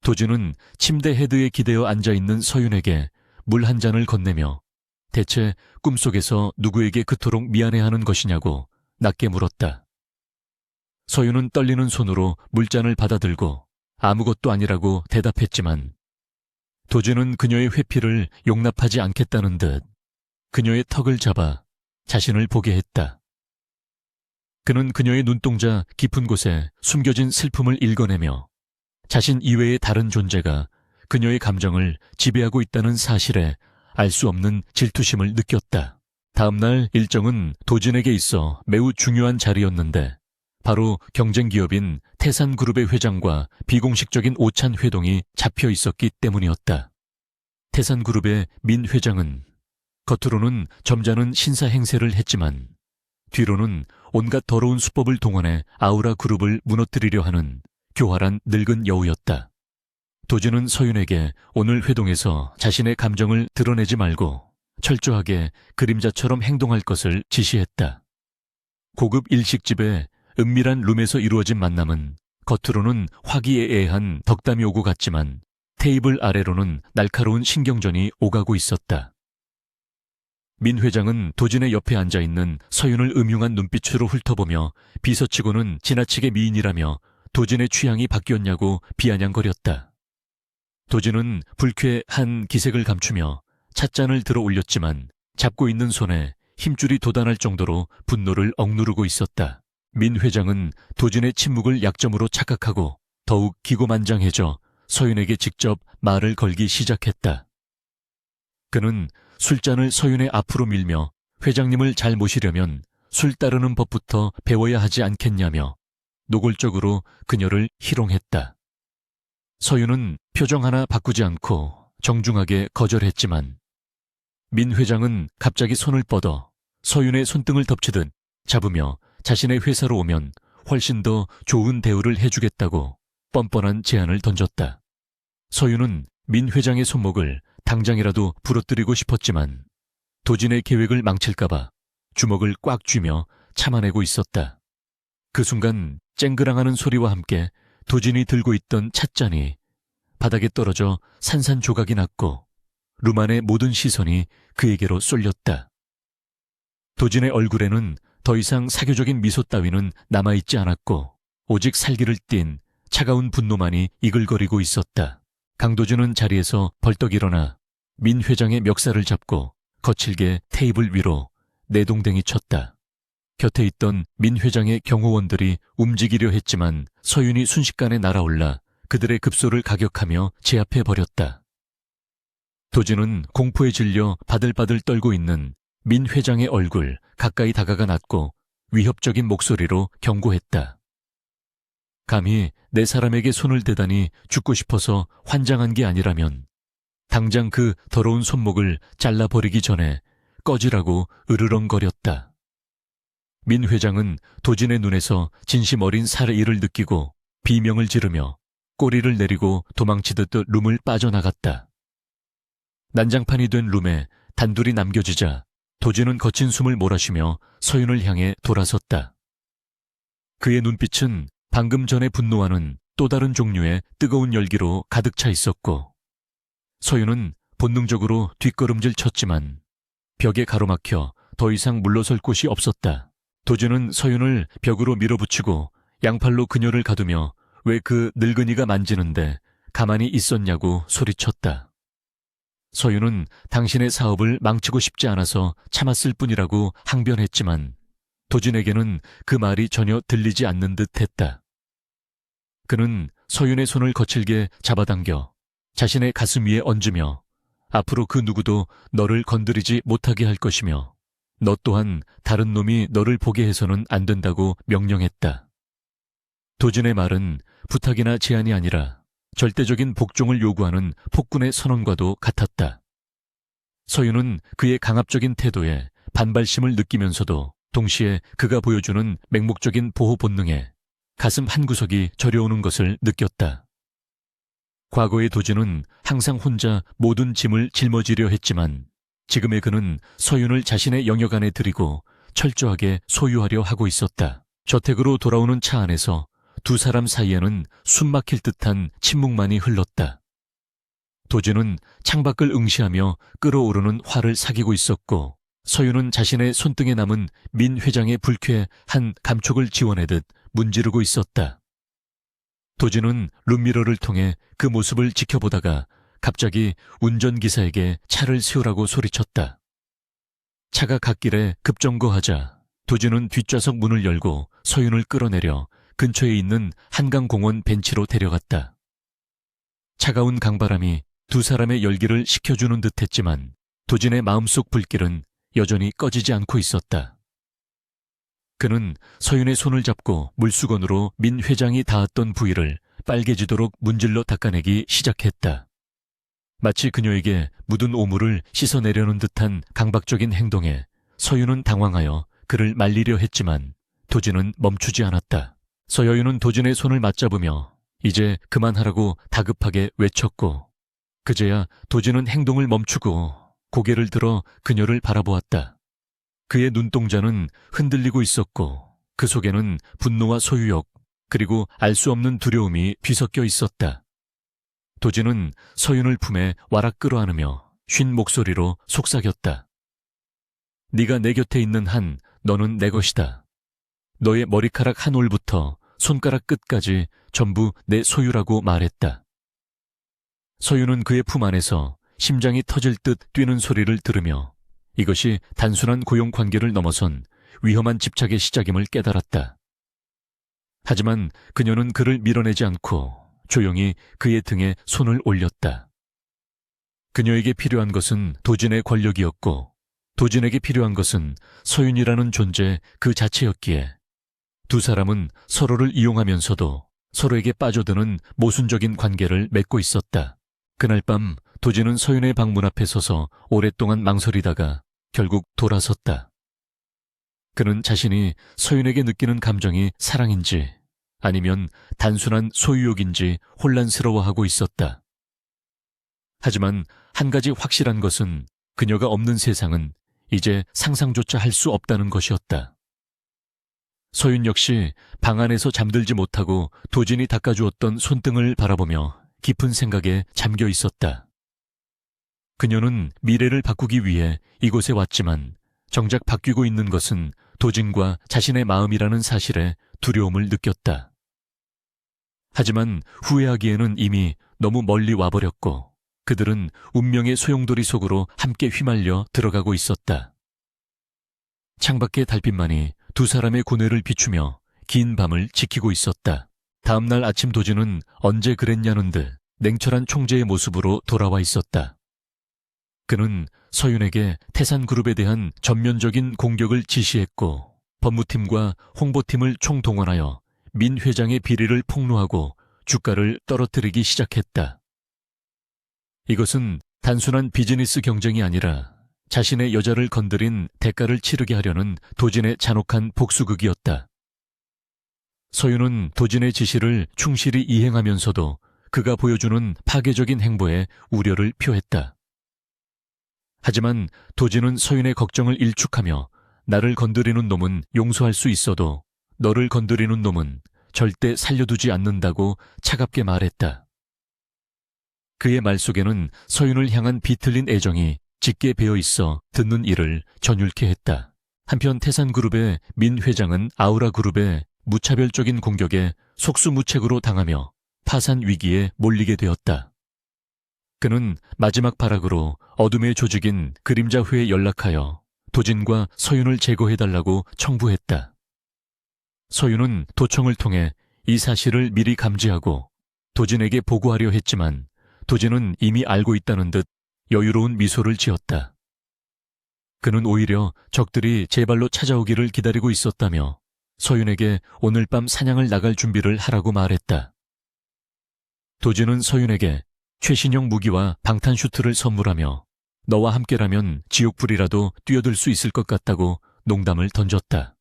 도진은 침대 헤드에 기대어 앉아있는 서윤에게 물 한 잔을 건네며 대체 꿈속에서 누구에게 그토록 미안해하는 것이냐고 낮게 물었다. 서윤은 떨리는 손으로 물잔을 받아들고 아무것도 아니라고 대답했지만 도진은 그녀의 회피를 용납하지 않겠다는 듯 그녀의 턱을 잡아 자신을 보게 했다. 그는 그녀의 눈동자 깊은 곳에 숨겨진 슬픔을 읽어내며 자신 이외의 다른 존재가 그녀의 감정을 지배하고 있다는 사실에 알 수 없는 질투심을 느꼈다. 다음날 일정은 도진에게 있어 매우 중요한 자리였는데 바로 경쟁기업인 태산그룹의 회장과 비공식적인 오찬 회동이 잡혀 있었기 때문이었다. 태산그룹의 민 회장은 겉으로는 점잖은 신사 행세를 했지만 뒤로는 온갖 더러운 수법을 동원해 아우라 그룹을 무너뜨리려 하는 교활한 늙은 여우였다. 도진은 서윤에게 오늘 회동에서 자신의 감정을 드러내지 말고 철저하게 그림자처럼 행동할 것을 지시했다. 고급 일식집의 은밀한 룸에서 이루어진 만남은 겉으로는 화기애애한 덕담이 오고 갔지만 테이블 아래로는 날카로운 신경전이 오가고 있었다. 민 회장은 도진의 옆에 앉아있는 서윤을 음흉한 눈빛으로 훑어보며 비서치고는 지나치게 미인이라며 도진의 취향이 바뀌었냐고 비아냥거렸다. 도진은 불쾌한 기색을 감추며 찻잔을 들어 올렸지만 잡고 있는 손에 힘줄이 돋아날 정도로 분노를 억누르고 있었다. 민 회장은 도진의 침묵을 약점으로 착각하고 더욱 기고만장해져 서윤에게 직접 말을 걸기 시작했다. 그는 술잔을 서윤의 앞으로 밀며 회장님을 잘 모시려면 술 따르는 법부터 배워야 하지 않겠냐며 노골적으로 그녀를 희롱했다. 서윤은 표정 하나 바꾸지 않고 정중하게 거절했지만 민 회장은 갑자기 손을 뻗어 서윤의 손등을 덮치듯 잡으며 자신의 회사로 오면 훨씬 더 좋은 대우를 해주겠다고 뻔뻔한 제안을 던졌다. 서윤은 민 회장의 손목을 당장이라도 부러뜨리고 싶었지만 도진의 계획을 망칠까봐 주먹을 꽉 쥐며 참아내고 있었다. 그 순간 쨍그랑하는 소리와 함께 도진이 들고 있던 찻잔이 바닥에 떨어져 산산조각이 났고 룸 안의 모든 시선이 그에게로 쏠렸다. 도진의 얼굴에는 더 이상 사교적인 미소 따위는 남아있지 않았고 오직 살기를 띤 차가운 분노만이 이글거리고 있었다. 강도준은 자리에서 벌떡 일어나 민 회장의 멱살을 잡고 거칠게 테이블 위로 내동댕이 쳤다. 곁에 있던 민 회장의 경호원들이 움직이려 했지만 서윤이 순식간에 날아올라 그들의 급소를 가격하며 제압해 버렸다. 도진은 공포에 질려 바들바들 떨고 있는 민 회장의 얼굴 가까이 다가가 놨고 위협적인 목소리로 경고했다. 감히 내 사람에게 손을 대다니 죽고 싶어서 환장한 게 아니라면 당장 그 더러운 손목을 잘라버리기 전에 꺼지라고 으르렁거렸다. 민 회장은 도진의 눈에서 진심 어린 살의를 느끼고 비명을 지르며 꼬리를 내리고 도망치듯 룸을 빠져나갔다. 난장판이 된 룸에 단둘이 남겨지자 도진은 거친 숨을 몰아쉬며 서윤을 향해 돌아섰다. 그의 눈빛은 방금 전의 분노와는 또 다른 종류의 뜨거운 열기로 가득 차 있었고 서윤은 본능적으로 뒷걸음질 쳤지만 벽에 가로막혀 더 이상 물러설 곳이 없었다. 도진은 서윤을 벽으로 밀어붙이고 양팔로 그녀를 가두며 왜 그 늙은이가 만지는데 가만히 있었냐고 소리쳤다. 서윤은 당신의 사업을 망치고 싶지 않아서 참았을 뿐이라고 항변했지만 도진에게는 그 말이 전혀 들리지 않는 듯 했다. 그는 서윤의 손을 거칠게 잡아당겨 자신의 가슴 위에 얹으며 앞으로 그 누구도 너를 건드리지 못하게 할 것이며 너 또한 다른 놈이 너를 보게 해서는 안 된다고 명령했다. 도진의 말은 부탁이나 제안이 아니라 절대적인 복종을 요구하는 폭군의 선언과도 같았다. 서윤은 그의 강압적인 태도에 반발심을 느끼면서도 동시에 그가 보여주는 맹목적인 보호 본능에 가슴 한구석이 저려오는 것을 느꼈다. 과거의 도진은 항상 혼자 모든 짐을 짊어지려 했지만 지금의 그는 서윤을 자신의 영역 안에 들이고 철저하게 소유하려 하고 있었다. 저택으로 돌아오는 차 안에서 두 사람 사이에는 숨막힐 듯한 침묵만이 흘렀다. 도진은 창밖을 응시하며 끓어오르는 화를 사귀고 있었고 서윤은 자신의 손등에 남은 민 회장의 불쾌 한 감촉을 지워내듯 문지르고 있었다. 도진은 룸미러를 통해 그 모습을 지켜보다가 갑자기 운전기사에게 차를 세우라고 소리쳤다. 차가 갓길에 급정거하자 도진은 뒷좌석 문을 열고 서윤을 끌어내려 근처에 있는 한강공원 벤치로 데려갔다. 차가운 강바람이 두 사람의 열기를 식혀주는 듯했지만 도진의 마음속 불길은 여전히 꺼지지 않고 있었다. 그는 서윤의 손을 잡고 물수건으로 민 회장이 닿았던 부위를 빨개지도록 문질러 닦아내기 시작했다. 마치 그녀에게 묻은 오물을 씻어내려는 듯한 강박적인 행동에 서윤은 당황하여 그를 말리려 했지만 도진은 멈추지 않았다. 서여윤은 도진의 손을 맞잡으며 이제 그만하라고 다급하게 외쳤고 그제야 도진은 행동을 멈추고 고개를 들어 그녀를 바라보았다. 그의 눈동자는 흔들리고 있었고 그 속에는 분노와 소유욕 그리고 알 수 없는 두려움이 뒤섞여 있었다. 도진은 서윤을 품에 와락 끌어안으며 쉰 목소리로 속삭였다. 네가 내 곁에 있는 한 너는 내 것이다. 너의 머리카락 한 올부터 손가락 끝까지 전부 내 소유라고 말했다. 서윤은 그의 품 안에서 심장이 터질 듯 뛰는 소리를 들으며 이것이 단순한 고용 관계를 넘어선 위험한 집착의 시작임을 깨달았다. 하지만 그녀는 그를 밀어내지 않고 조용히 그의 등에 손을 올렸다. 그녀에게 필요한 것은 도진의 권력이었고 도진에게 필요한 것은 서윤이라는 존재 그 자체였기에 두 사람은 서로를 이용하면서도 서로에게 빠져드는 모순적인 관계를 맺고 있었다. 그날 밤 도진은 서윤의 방문 앞에 서서 오랫동안 망설이다가 결국 돌아섰다. 그는 자신이 서윤에게 느끼는 감정이 사랑인지 아니면 단순한 소유욕인지 혼란스러워하고 있었다. 하지만 한 가지 확실한 것은 그녀가 없는 세상은 이제 상상조차 할 수 없다는 것이었다. 서윤 역시 방 안에서 잠들지 못하고 도진이 닦아주었던 손등을 바라보며 깊은 생각에 잠겨 있었다. 그녀는 미래를 바꾸기 위해 이곳에 왔지만 정작 바뀌고 있는 것은 도진과 자신의 마음이라는 사실에 두려움을 느꼈다. 하지만 후회하기에는 이미 너무 멀리 와버렸고 그들은 운명의 소용돌이 속으로 함께 휘말려 들어가고 있었다. 창밖의 달빛만이 두 사람의 고뇌를 비추며 긴 밤을 지키고 있었다. 다음날 아침 도진은 언제 그랬냐는 듯 냉철한 총재의 모습으로 돌아와 있었다. 그는 서윤에게 태산그룹에 대한 전면적인 공격을 지시했고 법무팀과 홍보팀을 총동원하여 민 회장의 비리를 폭로하고 주가를 떨어뜨리기 시작했다. 이것은 단순한 비즈니스 경쟁이 아니라 자신의 여자를 건드린 대가를 치르게 하려는 도진의 잔혹한 복수극이었다. 서윤은 도진의 지시를 충실히 이행하면서도 그가 보여주는 파괴적인 행보에 우려를 표했다. 하지만 도진은 서윤의 걱정을 일축하며 나를 건드리는 놈은 용서할 수 있어도 너를 건드리는 놈은 절대 살려두지 않는다고 차갑게 말했다. 그의 말 속에는 서윤을 향한 비틀린 애정이 짙게 배어있어 듣는 이를 전율케 했다. 한편 태산그룹의 민 회장은 아우라그룹의 무차별적인 공격에 속수무책으로 당하며 파산 위기에 몰리게 되었다. 그는 마지막 발악으로 어둠의 조직인 그림자회에 연락하여 도진과 서윤을 제거해달라고 청구했다. 서윤은 도청을 통해 이 사실을 미리 감지하고 도진에게 보고하려 했지만 도진은 이미 알고 있다는 듯 여유로운 미소를 지었다. 그는 오히려 적들이 제 발로 찾아오기를 기다리고 있었다며 서윤에게 오늘 밤 사냥을 나갈 준비를 하라고 말했다. 도진은 서윤에게 최신형 무기와 방탄슈트를 선물하며 너와 함께라면 지옥불이라도 뛰어들 수 있을 것 같다고 농담을 던졌다.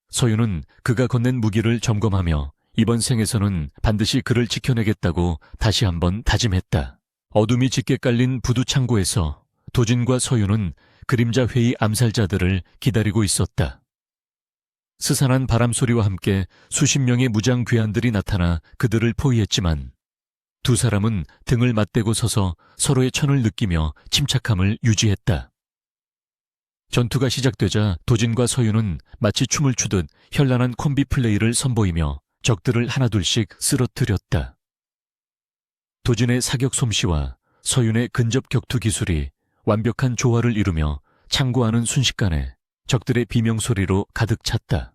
서윤은 그가 건넨 무기를 점검하며 이번 생에서는 반드시 그를 지켜내겠다고 다시 한번 다짐했다. 어둠이 짙게 깔린 부두 창고에서 도진과 서윤은 그림자 회의 암살자들을 기다리고 있었다. 스산한 바람소리와 함께 수십 명의 무장 괴한들이 나타나 그들을 포위했지만 두 사람은 등을 맞대고 서서 서로의 천을 느끼며 침착함을 유지했다. 전투가 시작되자 도진과 서윤은 마치 춤을 추듯 현란한 콤비 플레이를 선보이며 적들을 하나둘씩 쓰러뜨렸다. 도진의 사격 솜씨와 서윤의 근접 격투 기술이 완벽한 조화를 이루며 창고 안은 순식간에 적들의 비명소리로 가득 찼다.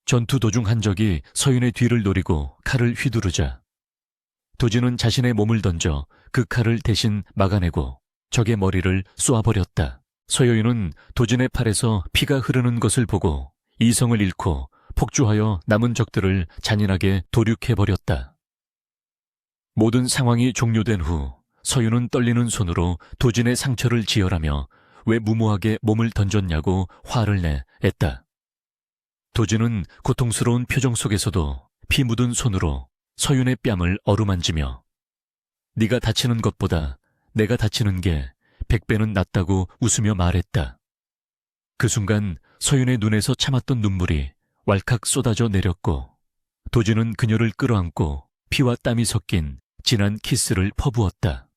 전투 도중 한 적이 서윤의 뒤를 노리고 칼을 휘두르자 도진은 자신의 몸을 던져 그 칼을 대신 막아내고 적의 머리를 쏘아버렸다. 서여인은 도진의 팔에서 피가 흐르는 것을 보고 이성을 잃고 폭주하여 남은 적들을 잔인하게 도륙해버렸다. 모든 상황이 종료된 후 서윤은 떨리는 손으로 도진의 상처를 지혈하며 왜 무모하게 몸을 던졌냐고 화를 냈다. 도진은 고통스러운 표정 속에서도 피 묻은 손으로 서윤의 뺨을 어루만지며 네가 다치는 것보다 내가 다치는 게 100배는 낫다고 웃으며 말했다. 그 순간 서윤의 눈에서 참았던 눈물이 왈칵 쏟아져 내렸고 도진은 그녀를 끌어안고 피와 땀이 섞인 진한 키스를 퍼부었다.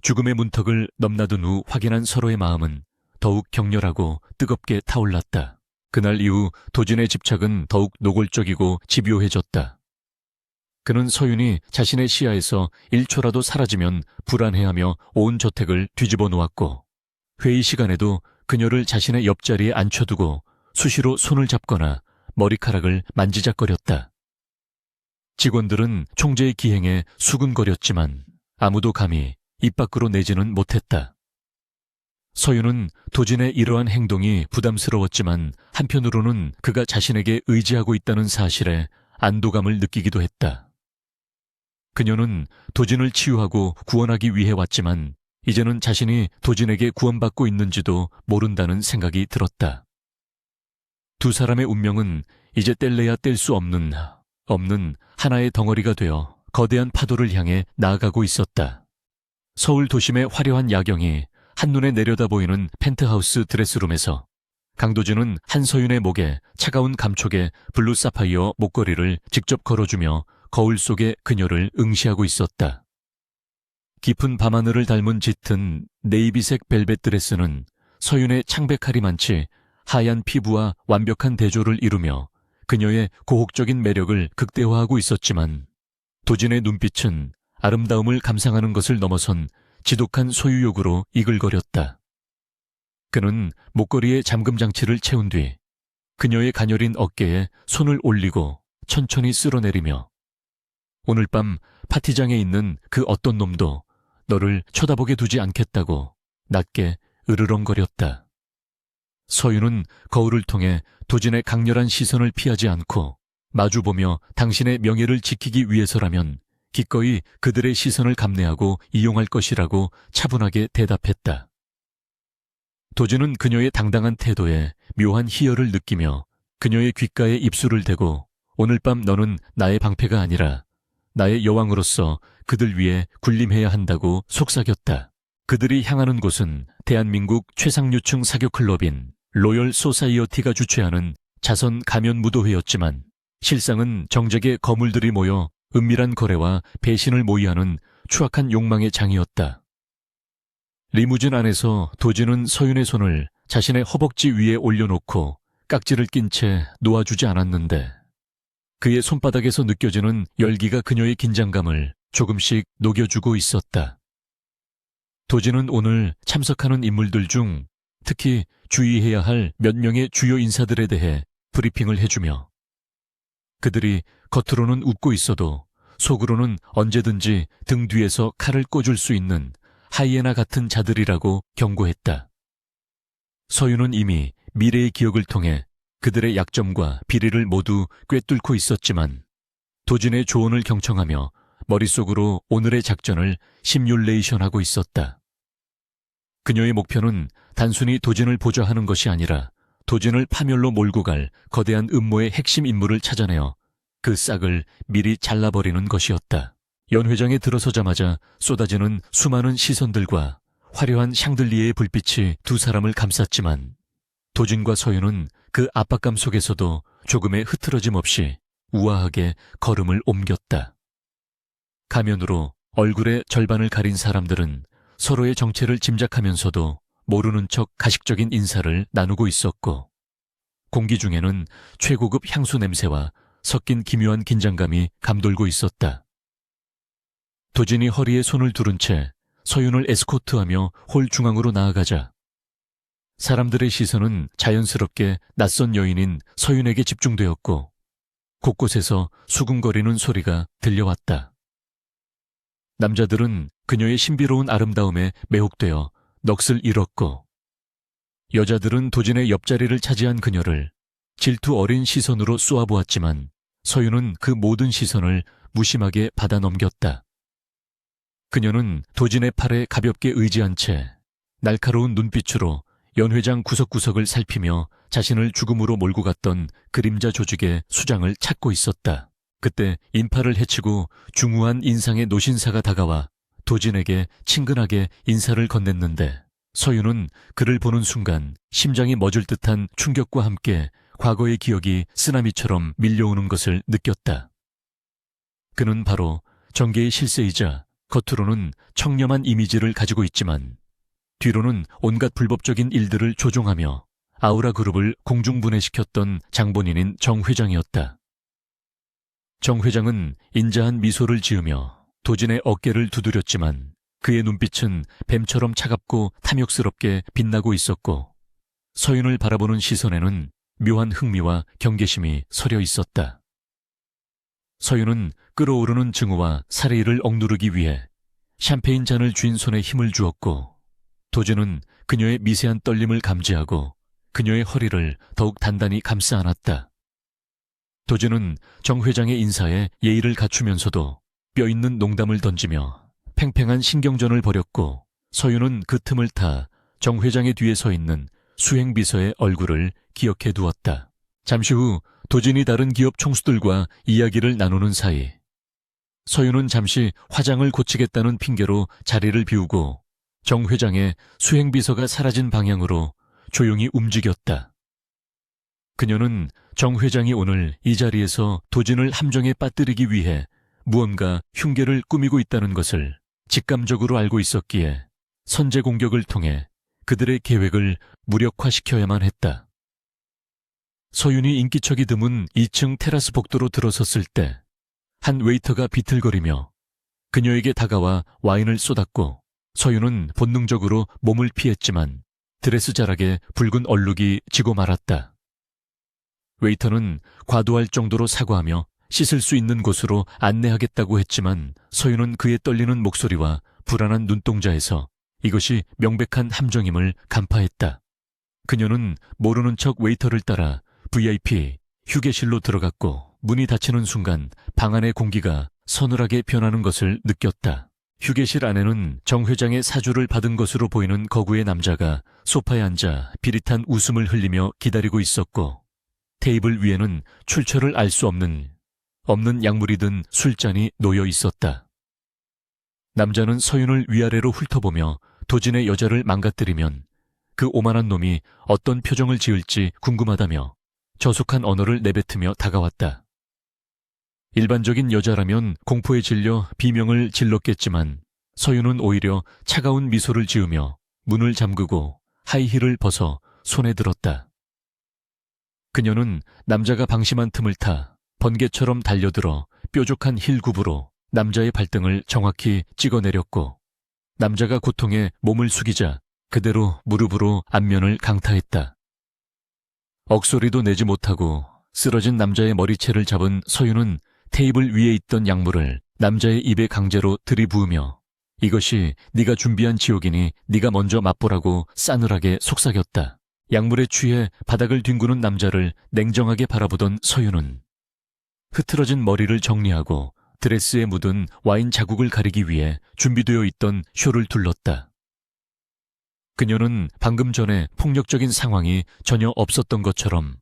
죽음의 문턱을 넘나든 후 확인한 서로의 마음은 더욱 격렬하고 뜨겁게 타올랐다. 그날 이후 도진의 집착은 더욱 노골적이고 집요해졌다. 그는 서윤이 자신의 시야에서 1초라도 사라지면 불안해하며 온 저택을 뒤집어 놓았고 회의 시간에도 그녀를 자신의 옆자리에 앉혀두고 수시로 손을 잡거나 머리카락을 만지작거렸다. 직원들은 총재의 기행에 수군거렸지만 아무도 감히 입 밖으로 내지는 못했다. 서윤은 도진의 이러한 행동이 부담스러웠지만 한편으로는 그가 자신에게 의지하고 있다는 사실에 안도감을 느끼기도 했다. 그녀는 도진을 치유하고 구원하기 위해 왔지만 이제는 자신이 도진에게 구원받고 있는지도 모른다는 생각이 들었다. 두 사람의 운명은 이제 뗄래야 뗄 수 없는 하나의 덩어리가 되어 거대한 파도를 향해 나아가고 있었다. 서울 도심의 화려한 야경이 한눈에 내려다 보이는 펜트하우스 드레스룸에서 강도진은 한서윤의 목에 차가운 감촉의 블루 사파이어 목걸이를 직접 걸어주며 거울 속의 그녀를 응시하고 있었다. 깊은 밤하늘을 닮은 짙은 네이비색 벨벳 드레스는 서윤의 창백하리만치 하얀 피부와 완벽한 대조를 이루며 그녀의 고혹적인 매력을 극대화하고 있었지만 도진의 눈빛은 아름다움을 감상하는 것을 넘어선 지독한 소유욕으로 이글거렸다. 그는 목걸이에 잠금 장치를 채운 뒤 그녀의 가녀린 어깨에 손을 올리고 천천히 쓸어내리며 오늘 밤 파티장에 있는 그 어떤 놈도 너를 쳐다보게 두지 않겠다고 낮게 으르렁거렸다. 서윤은 거울을 통해 도진의 강렬한 시선을 피하지 않고 마주보며 당신의 명예를 지키기 위해서라면 기꺼이 그들의 시선을 감내하고 이용할 것이라고 차분하게 대답했다. 도진은 그녀의 당당한 태도에 묘한 희열을 느끼며 그녀의 귓가에 입술을 대고 오늘 밤 너는 나의 방패가 아니라 나의 여왕으로서 그들 위해 군림해야 한다고 속삭였다. 그들이 향하는 곳은 대한민국 최상류층 사교클럽인 로열 소사이어티가 주최하는 자선 가면 무도회였지만 실상은 정적의 거물들이 모여 은밀한 거래와 배신을 모의하는 추악한 욕망의 장이었다. 리무진 안에서 도진은 서윤의 손을 자신의 허벅지 위에 올려놓고 깍지를 낀 채 놓아주지 않았는데 그의 손바닥에서 느껴지는 열기가 그녀의 긴장감을 조금씩 녹여주고 있었다. 도진은 오늘 참석하는 인물들 중 특히 주의해야 할 몇 명의 주요 인사들에 대해 브리핑을 해주며 그들이 겉으로는 웃고 있어도 속으로는 언제든지 등 뒤에서 칼을 꽂을 수 있는 하이에나 같은 자들이라고 경고했다. 서윤은 이미 미래의 기억을 통해 그들의 약점과 비리를 모두 꿰뚫고 있었지만 도진의 조언을 경청하며 머릿속으로 오늘의 작전을 시뮬레이션하고 있었다. 그녀의 목표는 단순히 도진을 보좌하는 것이 아니라 도진을 파멸로 몰고 갈 거대한 음모의 핵심 인물을 찾아내어 그 싹을 미리 잘라버리는 것이었다. 연 회장에 들어서자마자 쏟아지는 수많은 시선들과 화려한 샹들리에의 불빛이 두 사람을 감쌌지만 도진과 서윤은 그 압박감 속에서도 조금의 흐트러짐 없이 우아하게 걸음을 옮겼다. 가면으로 얼굴의 절반을 가린 사람들은 서로의 정체를 짐작하면서도 모르는 척 가식적인 인사를 나누고 있었고 공기 중에는 최고급 향수 냄새와 섞인 기묘한 긴장감이 감돌고 있었다. 도진이 허리에 손을 두른 채 서윤을 에스코트하며 홀 중앙으로 나아가자 사람들의 시선은 자연스럽게 낯선 여인인 서윤에게 집중되었고 곳곳에서 수군거리는 소리가 들려왔다. 남자들은 그녀의 신비로운 아름다움에 매혹되어 넋을 잃었고 여자들은 도진의 옆자리를 차지한 그녀를 질투 어린 시선으로 쏘아보았지만 서윤은 그 모든 시선을 무심하게 받아 넘겼다. 그녀는 도진의 팔에 가볍게 의지한 채 날카로운 눈빛으로 연 회장 구석구석을 살피며 자신을 죽음으로 몰고 갔던 그림자 조직의 수장을 찾고 있었다. 그때 인파를 헤치고 중후한 인상의 노신사가 다가와 도진에게 친근하게 인사를 건넸는데 서윤은 그를 보는 순간 심장이 멎을 듯한 충격과 함께 과거의 기억이 쓰나미처럼 밀려오는 것을 느꼈다. 그는 바로 정계의 실세이자 겉으로는 청렴한 이미지를 가지고 있지만 뒤로는 온갖 불법적인 일들을 조종하며 아우라 그룹을 공중분해시켰던 장본인인 정 회장이었다. 정 회장은 인자한 미소를 지으며 도진의 어깨를 두드렸지만 그의 눈빛은 뱀처럼 차갑고 탐욕스럽게 빛나고 있었고 서윤을 바라보는 시선에는 묘한 흥미와 경계심이 서려 있었다. 서윤은 끓어오르는 증오와 살해일을 억누르기 위해 샴페인 잔을 쥔 손에 힘을 주었고 도진은 그녀의 미세한 떨림을 감지하고 그녀의 허리를 더욱 단단히 감싸 안았다. 도진은 정 회장의 인사에 예의를 갖추면서도 뼈있는 농담을 던지며 팽팽한 신경전을 벌였고 서윤은 그 틈을 타 정 회장의 뒤에 서 있는 수행비서의 얼굴을 기억해 두었다. 잠시 후 도진이 다른 기업 총수들과 이야기를 나누는 사이 서윤은 잠시 화장을 고치겠다는 핑계로 자리를 비우고 정 회장의 수행비서가 사라진 방향으로 조용히 움직였다. 그녀는 정 회장이 오늘 이 자리에서 도진을 함정에 빠뜨리기 위해 무언가 흉계를 꾸미고 있다는 것을 직감적으로 알고 있었기에 선제 공격을 통해 그들의 계획을 무력화시켜야만 했다. 서윤이 인기척이 드문 2층 테라스 복도로 들어섰을 때 한 웨이터가 비틀거리며 그녀에게 다가와 와인을 쏟았고 서윤은 본능적으로 몸을 피했지만 드레스 자락에 붉은 얼룩이 지고 말았다. 웨이터는 과도할 정도로 사과하며 씻을 수 있는 곳으로 안내하겠다고 했지만 서윤은 그의 떨리는 목소리와 불안한 눈동자에서 이것이 명백한 함정임을 간파했다. 그녀는 모르는 척 웨이터를 따라 VIP 휴게실로 들어갔고 문이 닫히는 순간 방 안의 공기가 서늘하게 변하는 것을 느꼈다. 휴게실 안에는 정 회장의 사주를 받은 것으로 보이는 거구의 남자가 소파에 앉아 비릿한 웃음을 흘리며 기다리고 있었고 테이블 위에는 출처를 알 수 없는 약물이 든 술잔이 놓여 있었다. 남자는 서윤을 위아래로 훑어보며 도진의 여자를 망가뜨리면 그 오만한 놈이 어떤 표정을 지을지 궁금하다며 저속한 언어를 내뱉으며 다가왔다. 일반적인 여자라면 공포에 질려 비명을 질렀겠지만 서윤은 오히려 차가운 미소를 지으며 문을 잠그고 하이힐을 벗어 손에 들었다. 그녀는 남자가 방심한 틈을 타 번개처럼 달려들어 뾰족한 힐굽으로 남자의 발등을 정확히 찍어내렸고 남자가 고통에 몸을 숙이자 그대로 무릎으로 안면을 강타했다. 억소리도 내지 못하고 쓰러진 남자의 머리채를 잡은 서윤은 테이블 위에 있던 약물을 남자의 입에 강제로 들이부으며 이것이 네가 준비한 지옥이니 네가 먼저 맛보라고 싸늘하게 속삭였다. 약물에 취해 바닥을 뒹구는 남자를 냉정하게 바라보던 서윤은 흐트러진 머리를 정리하고 드레스에 묻은 와인 자국을 가리기 위해 준비되어 있던 쇼를 둘렀다. 그녀는 방금 전에 폭력적인 상황이 전혀 없었던 것처럼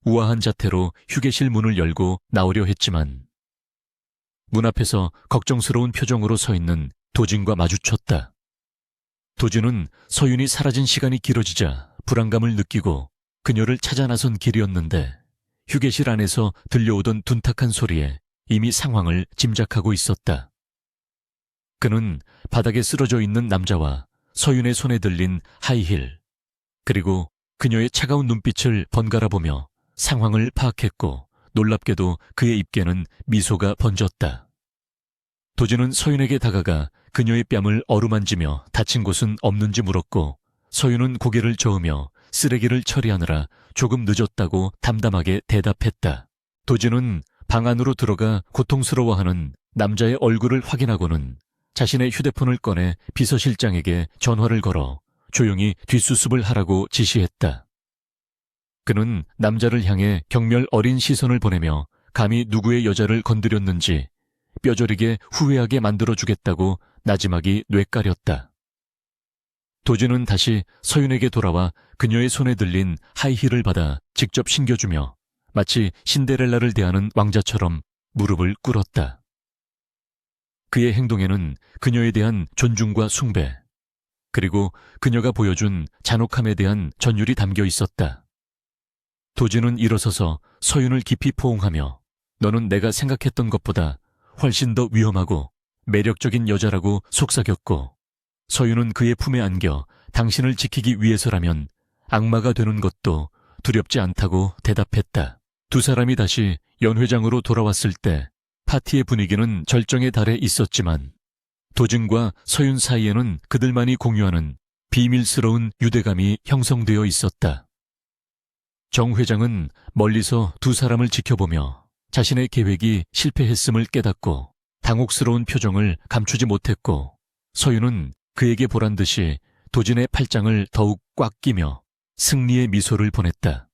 우아한 자태로 휴게실 문을 열고 나오려 했지만 문 앞에서 걱정스러운 표정으로 서 있는 도진과 마주쳤다. 도진은 서윤이 사라진 시간이 길어지자 불안감을 느끼고 그녀를 찾아 나선 길이었는데 휴게실 안에서 들려오던 둔탁한 소리에 이미 상황을 짐작하고 있었다. 그는 바닥에 쓰러져 있는 남자와 서윤의 손에 들린 하이힐, 그리고 그녀의 차가운 눈빛을 번갈아 보며 상황을 파악했고 놀랍게도 그의 입계는 미소가 번졌다. 도진은 서윤에게 다가가 그녀의 뺨을 어루만지며 다친 곳은 없는지 물었고 서윤은 고개를 저으며 쓰레기를 처리하느라 조금 늦었다고 담담하게 대답했다. 도진은 방 안으로 들어가 고통스러워하는 남자의 얼굴을 확인하고는 자신의 휴대폰을 꺼내 비서실장에게 전화를 걸어 조용히 뒷수습을 하라고 지시했다. 그는 남자를 향해 경멸 어린 시선을 보내며 감히 누구의 여자를 건드렸는지 뼈저리게 후회하게 만들어주겠다고 나지막이 뇌까렸다. 도진은 다시 서윤에게 돌아와 그녀의 손에 들린 하이힐을 받아 직접 신겨주며 마치 신데렐라를 대하는 왕자처럼 무릎을 꿇었다. 그의 행동에는 그녀에 대한 존중과 숭배, 그리고 그녀가 보여준 잔혹함에 대한 전율이 담겨 있었다. 도진은 일어서서 서윤을 깊이 포옹하며 너는 내가 생각했던 것보다 훨씬 더 위험하고 매력적인 여자라고 속삭였고 서윤은 그의 품에 안겨 당신을 지키기 위해서라면 악마가 되는 것도 두렵지 않다고 대답했다. 두 사람이 다시 연회장으로 돌아왔을 때 파티의 분위기는 절정에 달해 있었지만 도진과 서윤 사이에는 그들만이 공유하는 비밀스러운 유대감이 형성되어 있었다. 정 회장은 멀리서 두 사람을 지켜보며 자신의 계획이 실패했음을 깨닫고 당혹스러운 표정을 감추지 못했고 서윤은 그에게 보란 듯이 도진의 팔짱을 더욱 꽉 끼며 승리의 미소를 보냈다.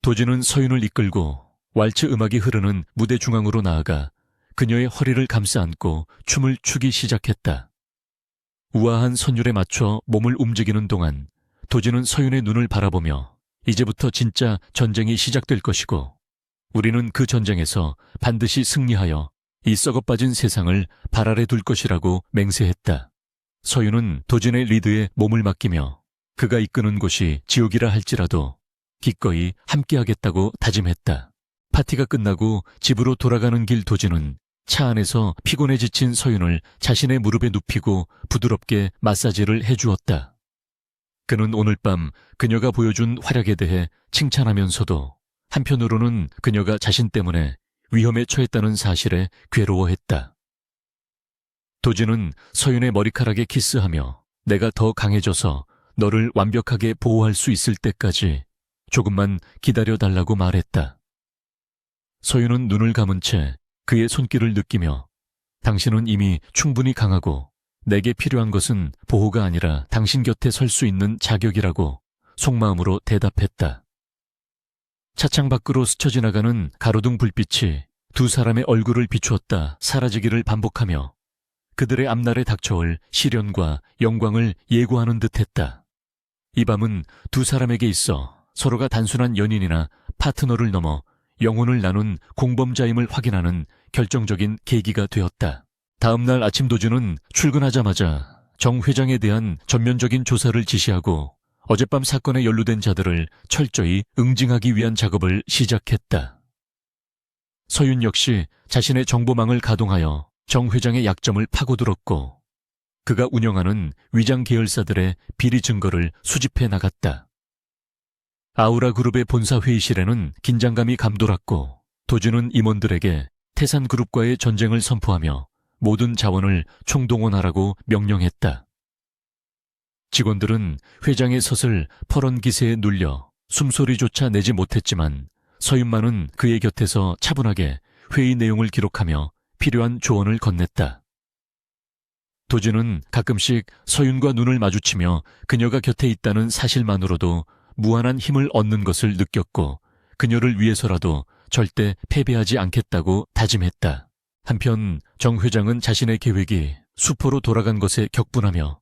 도진은 서윤을 이끌고 왈츠 음악이 흐르는 무대 중앙으로 나아가 그녀의 허리를 감싸 안고 춤을 추기 시작했다. 우아한 선율에 맞춰 몸을 움직이는 동안 도진은 서윤의 눈을 바라보며 이제부터 진짜 전쟁이 시작될 것이고 우리는 그 전쟁에서 반드시 승리하여 이 썩어빠진 세상을 발 아래 둘 것이라고 맹세했다. 서윤은 도진의 리드에 몸을 맡기며 그가 이끄는 곳이 지옥이라 할지라도 기꺼이 함께하겠다고 다짐했다. 파티가 끝나고 집으로 돌아가는 길 도진은 차 안에서 피곤해 지친 서윤을 자신의 무릎에 눕히고 부드럽게 마사지를 해주었다. 그는 오늘 밤 그녀가 보여준 활약에 대해 칭찬하면서도 한편으로는 그녀가 자신 때문에 위험에 처했다는 사실에 괴로워했다. 도진은 서윤의 머리카락에 키스하며 내가 더 강해져서 너를 완벽하게 보호할 수 있을 때까지 조금만 기다려달라고 말했다. 서윤은 눈을 감은 채 그의 손길을 느끼며 당신은 이미 충분히 강하고 내게 필요한 것은 보호가 아니라 당신 곁에 설 수 있는 자격이라고 속마음으로 대답했다. 차창 밖으로 스쳐 지나가는 가로등 불빛이 두 사람의 얼굴을 비추었다 사라지기를 반복하며 그들의 앞날에 닥쳐올 시련과 영광을 예고하는 듯했다. 이 밤은 두 사람에게 있어 서로가 단순한 연인이나 파트너를 넘어 영혼을 나눈 공범자임을 확인하는 결정적인 계기가 되었다. 다음 날 아침 도준은 출근하자마자 정 회장에 대한 전면적인 조사를 지시하고 어젯밤 사건에 연루된 자들을 철저히 응징하기 위한 작업을 시작했다. 서윤 역시 자신의 정보망을 가동하여 정 회장의 약점을 파고들었고 그가 운영하는 위장 계열사들의 비리 증거를 수집해 나갔다. 아우라 그룹의 본사 회의실에는 긴장감이 감돌았고 도준은 임원들에게 태산그룹과의 전쟁을 선포하며 모든 자원을 총동원하라고 명령했다. 직원들은 회장의 서슬 퍼런 기세에 눌려 숨소리조차 내지 못했지만 서윤만은 그의 곁에서 차분하게 회의 내용을 기록하며 필요한 조언을 건넸다. 도준은 가끔씩 서윤과 눈을 마주치며 그녀가 곁에 있다는 사실만으로도 무한한 힘을 얻는 것을 느꼈고 그녀를 위해서라도 절대 패배하지 않겠다고 다짐했다. 한편 정 회장은 자신의 계획이 수포로 돌아간 것에 격분하며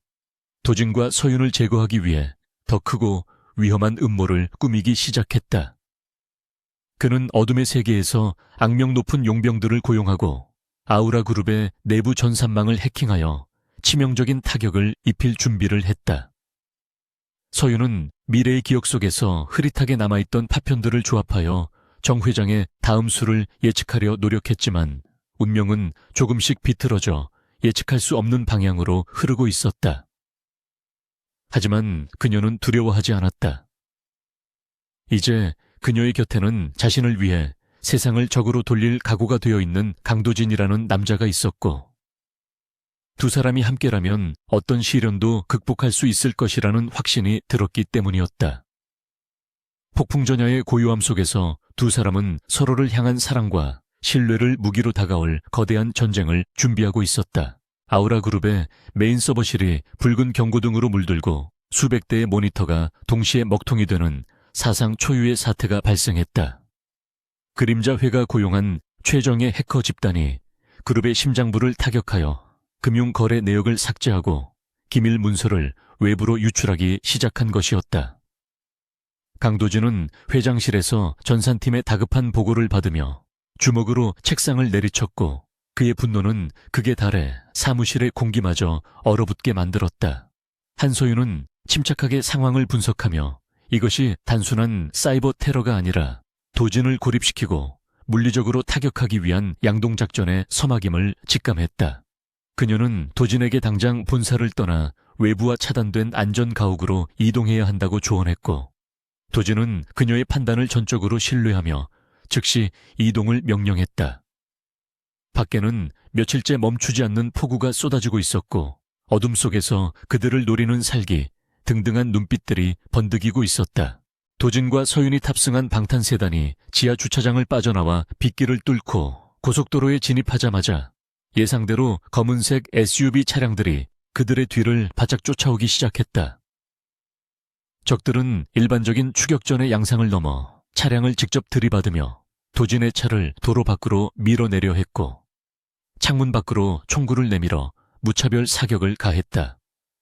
도진과 서윤을 제거하기 위해 더 크고 위험한 음모를 꾸미기 시작했다. 그는 어둠의 세계에서 악명 높은 용병들을 고용하고 아우라 그룹의 내부 전산망을 해킹하여 치명적인 타격을 입힐 준비를 했다. 서윤은 미래의 기억 속에서 흐릿하게 남아있던 파편들을 조합하여 정 회장의 다음 수를 예측하려 노력했지만 운명은 조금씩 비틀어져 예측할 수 없는 방향으로 흐르고 있었다. 하지만 그녀는 두려워하지 않았다. 이제 그녀의 곁에는 자신을 위해 세상을 적으로 돌릴 각오가 되어 있는 강도진이라는 남자가 있었고 두 사람이 함께라면 어떤 시련도 극복할 수 있을 것이라는 확신이 들었기 때문이었다. 폭풍전야의 고요함 속에서 두 사람은 서로를 향한 사랑과 신뢰를 무기로 다가올 거대한 전쟁을 준비하고 있었다. 아우라 그룹의 메인 서버실이 붉은 경고등으로 물들고 수백 대의 모니터가 동시에 먹통이 되는 사상 초유의 사태가 발생했다. 그림자회가 고용한 최정예 해커 집단이 그룹의 심장부를 타격하여 금융거래 내역을 삭제하고 기밀 문서를 외부로 유출하기 시작한 것이었다. 강도진은 회장실에서 전산팀의 다급한 보고를 받으며 주먹으로 책상을 내리쳤고 그의 분노는 극에 달해 사무실의 공기마저 얼어붙게 만들었다. 한소윤은 침착하게 상황을 분석하며 이것이 단순한 사이버 테러가 아니라 도진을 고립시키고 물리적으로 타격하기 위한 양동작전의 서막임을 직감했다. 그녀는 도진에게 당장 본사를 떠나 외부와 차단된 안전가옥으로 이동해야 한다고 조언했고 도진은 그녀의 판단을 전적으로 신뢰하며 즉시 이동을 명령했다. 밖에는 며칠째 멈추지 않는 폭우가 쏟아지고 있었고 어둠 속에서 그들을 노리는 살기, 등등한 눈빛들이 번득이고 있었다. 도진과 서윤이 탑승한 방탄세단이 지하 주차장을 빠져나와 빗길을 뚫고 고속도로에 진입하자마자 예상대로 검은색 SUV 차량들이 그들의 뒤를 바짝 쫓아오기 시작했다. 적들은 일반적인 추격전의 양상을 넘어 차량을 직접 들이받으며 도진의 차를 도로 밖으로 밀어내려 했고 창문 밖으로 총구를 내밀어 무차별 사격을 가했다.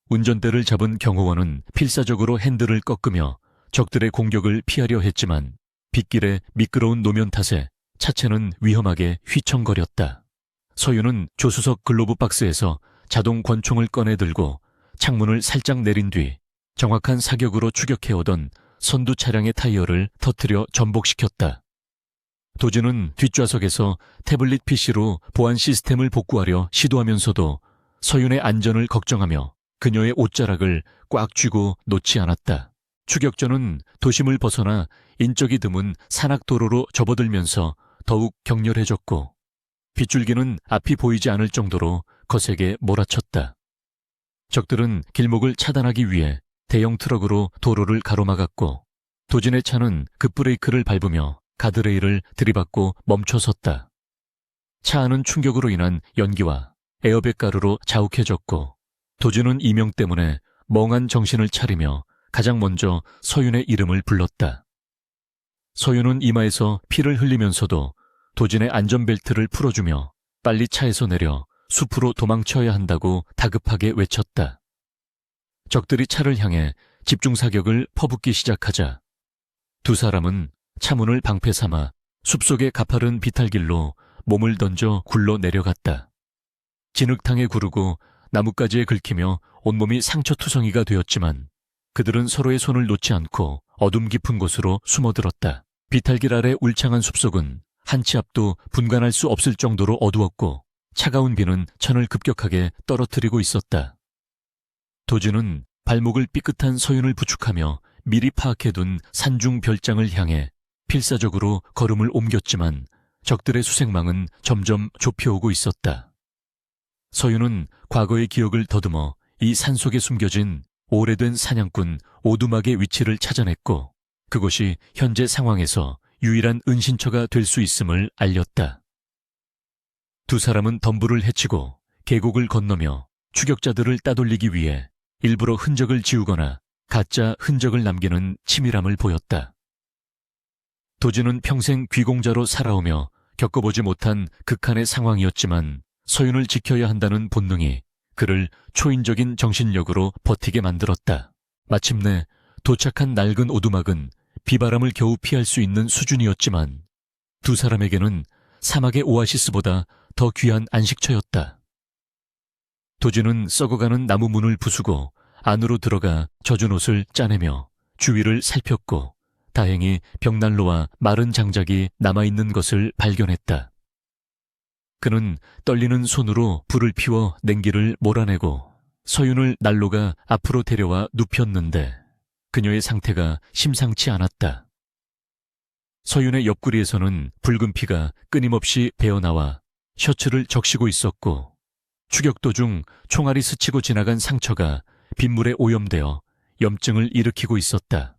운전대를 잡은 경호원은 필사적으로 핸들을 꺾으며 적들의 공격을 피하려 했지만 빗길에 미끄러운 노면 탓에 차체는 위험하게 휘청거렸다. 서윤은 조수석 글로브 박스에서 자동 권총을 꺼내 들고 창문을 살짝 내린 뒤 정확한 사격으로 추격해오던 선두 차량의 타이어를 터뜨려 전복시켰다. 도진은 뒷좌석에서 태블릿 PC로 보안 시스템을 복구하려 시도하면서도 서윤의 안전을 걱정하며 그녀의 옷자락을 꽉 쥐고 놓지 않았다. 추격전은 도심을 벗어나 인적이 드문 산악도로로 접어들면서 더욱 격렬해졌고 빗줄기는 앞이 보이지 않을 정도로 거세게 몰아쳤다. 적들은 길목을 차단하기 위해 대형 트럭으로 도로를 가로막았고 도진의 차는 급브레이크를 밟으며 가드레일을 들이받고 멈춰섰다. 차 안은 충격으로 인한 연기와 에어백 가루로 자욱해졌고 도진은 이명 때문에 멍한 정신을 차리며 가장 먼저 서윤의 이름을 불렀다. 서윤은 이마에서 피를 흘리면서도 도진의 안전벨트를 풀어주며 빨리 차에서 내려 숲으로 도망쳐야 한다고 다급하게 외쳤다. 적들이 차를 향해 집중사격을 퍼붓기 시작하자 두 사람은 차문을 방패 삼아 숲속의 가파른 비탈길로 몸을 던져 굴러 내려갔다. 진흙탕에 구르고 나뭇가지에 긁히며 온몸이 상처투성이가 되었지만 그들은 서로의 손을 놓지 않고 어둠 깊은 곳으로 숨어들었다. 비탈길 아래 울창한 숲속은 한 치 앞도 분간할 수 없을 정도로 어두웠고 차가운 비는 천을 급격하게 떨어뜨리고 있었다. 도준은 발목을 삐끗한 서윤을 부축하며 미리 파악해둔 산중 별장을 향해 필사적으로 걸음을 옮겼지만 적들의 수색망은 점점 좁혀오고 있었다. 서윤은 과거의 기억을 더듬어 이 산속에 숨겨진 오래된 사냥꾼 오두막의 위치를 찾아냈고 그곳이 현재 상황에서 유일한 은신처가 될 수 있음을 알렸다. 두 사람은 덤불을 헤치고 계곡을 건너며 추격자들을 따돌리기 위해 일부러 흔적을 지우거나 가짜 흔적을 남기는 치밀함을 보였다. 도진은 평생 귀공자로 살아오며 겪어보지 못한 극한의 상황이었지만 서윤을 지켜야 한다는 본능이 그를 초인적인 정신력으로 버티게 만들었다. 마침내 도착한 낡은 오두막은 비바람을 겨우 피할 수 있는 수준이었지만 두 사람에게는 사막의 오아시스보다 더 귀한 안식처였다. 도진은 썩어가는 나무 문을 부수고 안으로 들어가 젖은 옷을 짜내며 주위를 살폈고 다행히 벽난로와 마른 장작이 남아있는 것을 발견했다. 그는 떨리는 손으로 불을 피워 냉기를 몰아내고 서윤을 난로가 앞으로 데려와 눕혔는데 그녀의 상태가 심상치 않았다. 서윤의 옆구리에서는 붉은 피가 끊임없이 배어나와 셔츠를 적시고 있었고 추격 도중 총알이 스치고 지나간 상처가 빗물에 오염되어 염증을 일으키고 있었다.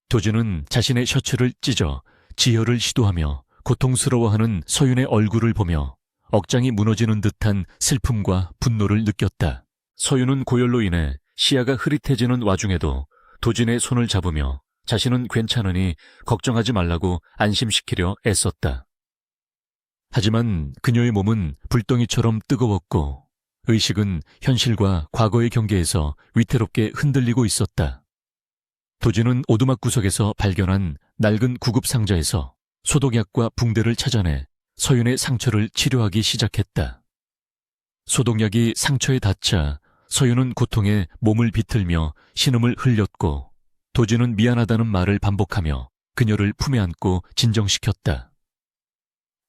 도준은 자신의 셔츠를 찢어 지혈을 시도하며 고통스러워하는 서윤의 얼굴을 보며 억장이 무너지는 듯한 슬픔과 분노를 느꼈다. 서윤은 고열로 인해 시야가 흐릿해지는 와중에도 도진의 손을 잡으며 자신은 괜찮으니 걱정하지 말라고 안심시키려 애썼다. 하지만 그녀의 몸은 불덩이처럼 뜨거웠고 의식은 현실과 과거의 경계에서 위태롭게 흔들리고 있었다. 도진은 오두막 구석에서 발견한 낡은 구급 상자에서 소독약과 붕대를 찾아내 서윤의 상처를 치료하기 시작했다. 소독약이 상처에 닿자 서윤은 고통에 몸을 비틀며 신음을 흘렸고 도진은 미안하다는 말을 반복하며 그녀를 품에 안고 진정시켰다.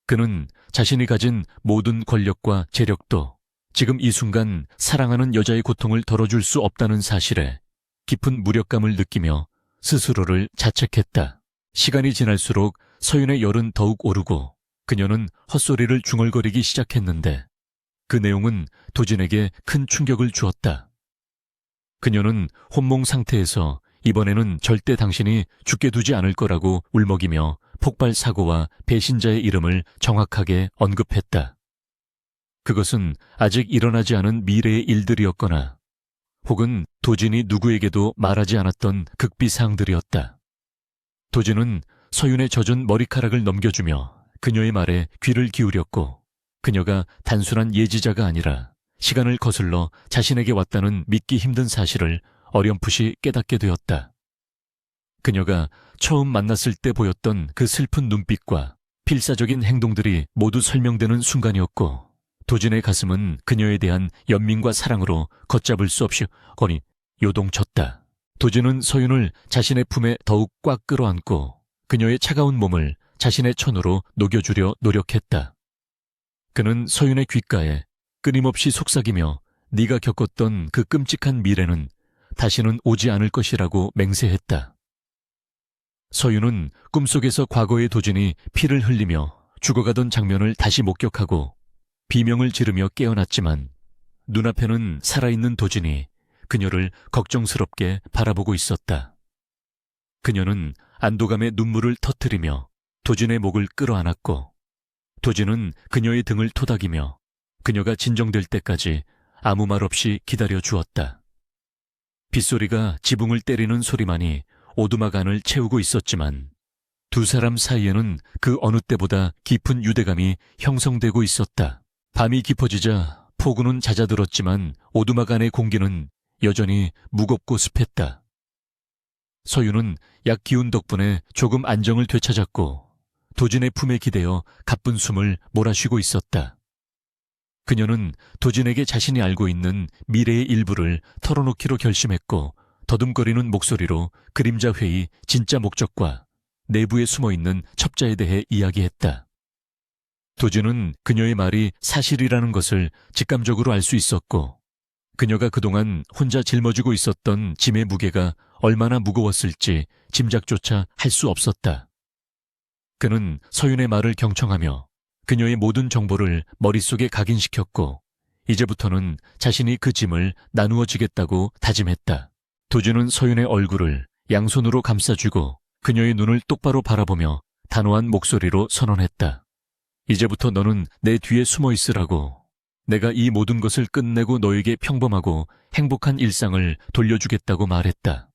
그는 자신이 가진 모든 권력과 재력도 지금 이 순간 사랑하는 여자의 고통을 덜어줄 수 없다는 사실에 깊은 무력감을 느끼며 스스로를 자책했다. 시간이 지날수록 서윤의 열은 더욱 오르고 그녀는 헛소리를 중얼거리기 시작했는데 그 내용은 도진에게 큰 충격을 주었다. 그녀는 혼몽 상태에서 이번에는 절대 당신이 죽게 두지 않을 거라고 울먹이며 폭발 사고와 배신자의 이름을 정확하게 언급했다. 그것은 아직 일어나지 않은 미래의 일들이었거나 혹은 도진이 누구에게도 말하지 않았던 극비사항들이었다. 도진은 서윤의 젖은 머리카락을 넘겨주며 그녀의 말에 귀를 기울였고 그녀가 단순한 예지자가 아니라 시간을 거슬러 자신에게 왔다는 믿기 힘든 사실을 어렴풋이 깨닫게 되었다. 그녀가 처음 만났을 때 보였던 그 슬픈 눈빛과 필사적인 행동들이 모두 설명되는 순간이었고 도진의 가슴은 그녀에 대한 연민과 사랑으로 걷잡을 수 없이 거니 요동쳤다. 도진은 서윤을 자신의 품에 더욱 꽉 끌어안고 그녀의 차가운 몸을 자신의 천으로 녹여주려 노력했다. 그는 서윤의 귓가에 끊임없이 속삭이며 네가 겪었던 그 끔찍한 미래는 다시는 오지 않을 것이라고 맹세했다. 서윤은 꿈속에서 과거의 도진이 피를 흘리며 죽어가던 장면을 다시 목격하고 비명을 지르며 깨어났지만 눈앞에는 살아있는 도진이 그녀를 걱정스럽게 바라보고 있었다. 그녀는 안도감에 눈물을 터뜨리며 도진의 목을 끌어안았고 도진은 그녀의 등을 토닥이며 그녀가 진정될 때까지 아무 말 없이 기다려 주었다. 빗소리가 지붕을 때리는 소리만이 오두막 안을 채우고 있었지만 두 사람 사이에는 그 어느 때보다 깊은 유대감이 형성되고 있었다. 밤이 깊어지자 폭우는 잦아들었지만 오두막 안의 공기는 여전히 무겁고 습했다. 서윤은 약 기운 덕분에 조금 안정을 되찾았고 도진의 품에 기대어 가쁜 숨을 몰아쉬고 있었다. 그녀는 도진에게 자신이 알고 있는 미래의 일부를 털어놓기로 결심했고 더듬거리는 목소리로 그림자 회의 진짜 목적과 내부에 숨어있는 첩자에 대해 이야기했다. 도진은 그녀의 말이 사실이라는 것을 직감적으로 알 수 있었고 그녀가 그동안 혼자 짊어지고 있었던 짐의 무게가 얼마나 무거웠을지 짐작조차 할 수 없었다. 그는 서윤의 말을 경청하며 그녀의 모든 정보를 머릿속에 각인시켰고 이제부터는 자신이 그 짐을 나누어 지겠다고 다짐했다. 도진은 서윤의 얼굴을 양손으로 감싸쥐고 그녀의 눈을 똑바로 바라보며 단호한 목소리로 선언했다. 이제부터 너는 내 뒤에 숨어 있으라고. 내가 이 모든 것을 끝내고 너에게 평범하고 행복한 일상을 돌려주겠다고 말했다.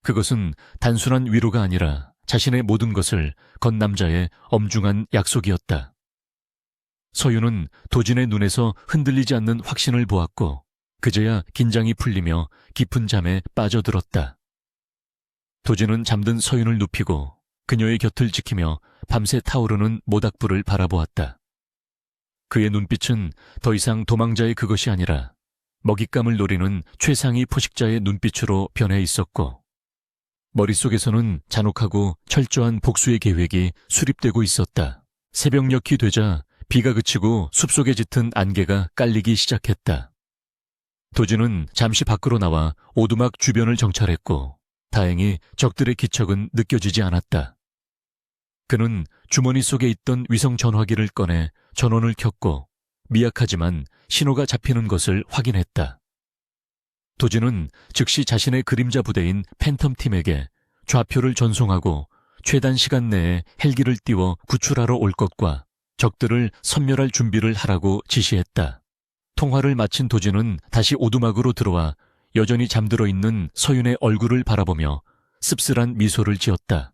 그것은 단순한 위로가 아니라 자신의 모든 것을 건 남자의 엄중한 약속이었다. 서윤은 도진의 눈에서 흔들리지 않는 확신을 보았고 그제야 긴장이 풀리며 깊은 잠에 빠져들었다. 도진은 잠든 서윤을 눕히고 그녀의 곁을 지키며 밤새 타오르는 모닥불을 바라보았다. 그의 눈빛은 더 이상 도망자의 그것이 아니라 먹잇감을 노리는 최상위 포식자의 눈빛으로 변해 있었고 머릿속에서는 잔혹하고 철저한 복수의 계획이 수립되고 있었다. 새벽녘이 되자 비가 그치고 숲속에 짙은 안개가 깔리기 시작했다. 도진은 잠시 밖으로 나와 오두막 주변을 정찰했고 다행히 적들의 기척은 느껴지지 않았다. 그는 주머니 속에 있던 위성 전화기를 꺼내 전원을 켰고 미약하지만 신호가 잡히는 것을 확인했다. 도진은 즉시 자신의 그림자 부대인 팬텀팀에게 좌표를 전송하고 최단 시간 내에 헬기를 띄워 구출하러 올 것과 적들을 섬멸할 준비를 하라고 지시했다. 통화를 마친 도진은 다시 오두막으로 들어와 여전히 잠들어 있는 서윤의 얼굴을 바라보며 씁쓸한 미소를 지었다.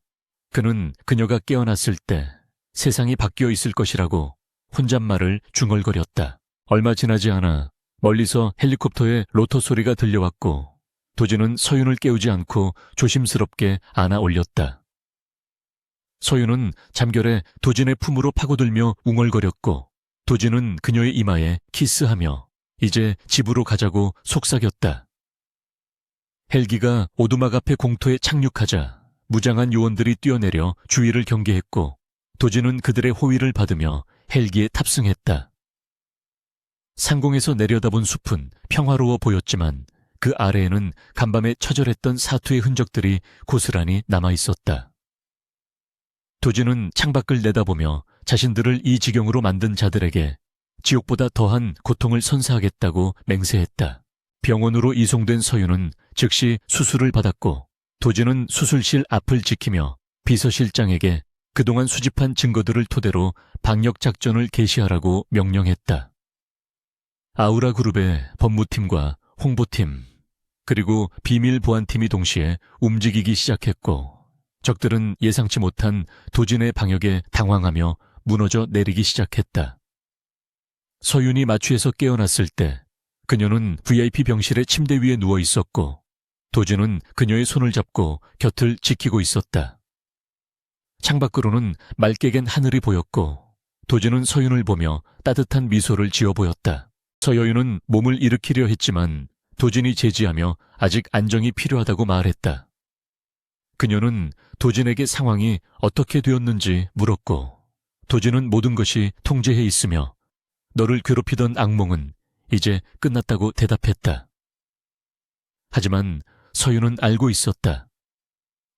그는 그녀가 깨어났을 때 세상이 바뀌어 있을 것이라고 혼잣말을 중얼거렸다. 얼마 지나지 않아 멀리서 헬리콥터의 로터 소리가 들려왔고 도진은 서윤을 깨우지 않고 조심스럽게 안아 올렸다. 서윤은 잠결에 도진의 품으로 파고들며 웅얼거렸고 도진은 그녀의 이마에 키스하며 이제 집으로 가자고 속삭였다. 헬기가 오두막 앞의 공터에 착륙하자 무장한 요원들이 뛰어내려 주위를 경계했고 도진은 그들의 호위를 받으며 헬기에 탑승했다. 상공에서 내려다본 숲은 평화로워 보였지만 그 아래에는 간밤에 처절했던 사투의 흔적들이 고스란히 남아있었다. 도진은 창밖을 내다보며 자신들을 이 지경으로 만든 자들에게 지옥보다 더한 고통을 선사하겠다고 맹세했다. 병원으로 이송된 서윤은 즉시 수술을 받았고 도진은 수술실 앞을 지키며 비서실장에게 그동안 수집한 증거들을 토대로 방역작전을 개시하라고 명령했다. 아우라 그룹의 법무팀과 홍보팀 그리고 비밀 보안팀이 동시에 움직이기 시작했고 적들은 예상치 못한 도진의 방역에 당황하며 무너져 내리기 시작했다. 서윤이 마취에서 깨어났을 때 그녀는 VIP 병실의 침대 위에 누워 있었고 도진은 그녀의 손을 잡고 곁을 지키고 있었다. 창밖으로는 맑게 갠 하늘이 보였고 도진은 서윤을 보며 따뜻한 미소를 지어 보였다. 서여윤은 몸을 일으키려 했지만 도진이 제지하며 아직 안정이 필요하다고 말했다. 그녀는 도진에게 상황이 어떻게 되었는지 물었고 도진은 모든 것이 통제해 있으며 너를 괴롭히던 악몽은 이제 끝났다고 대답했다. 하지만 서윤은 알고 있었다.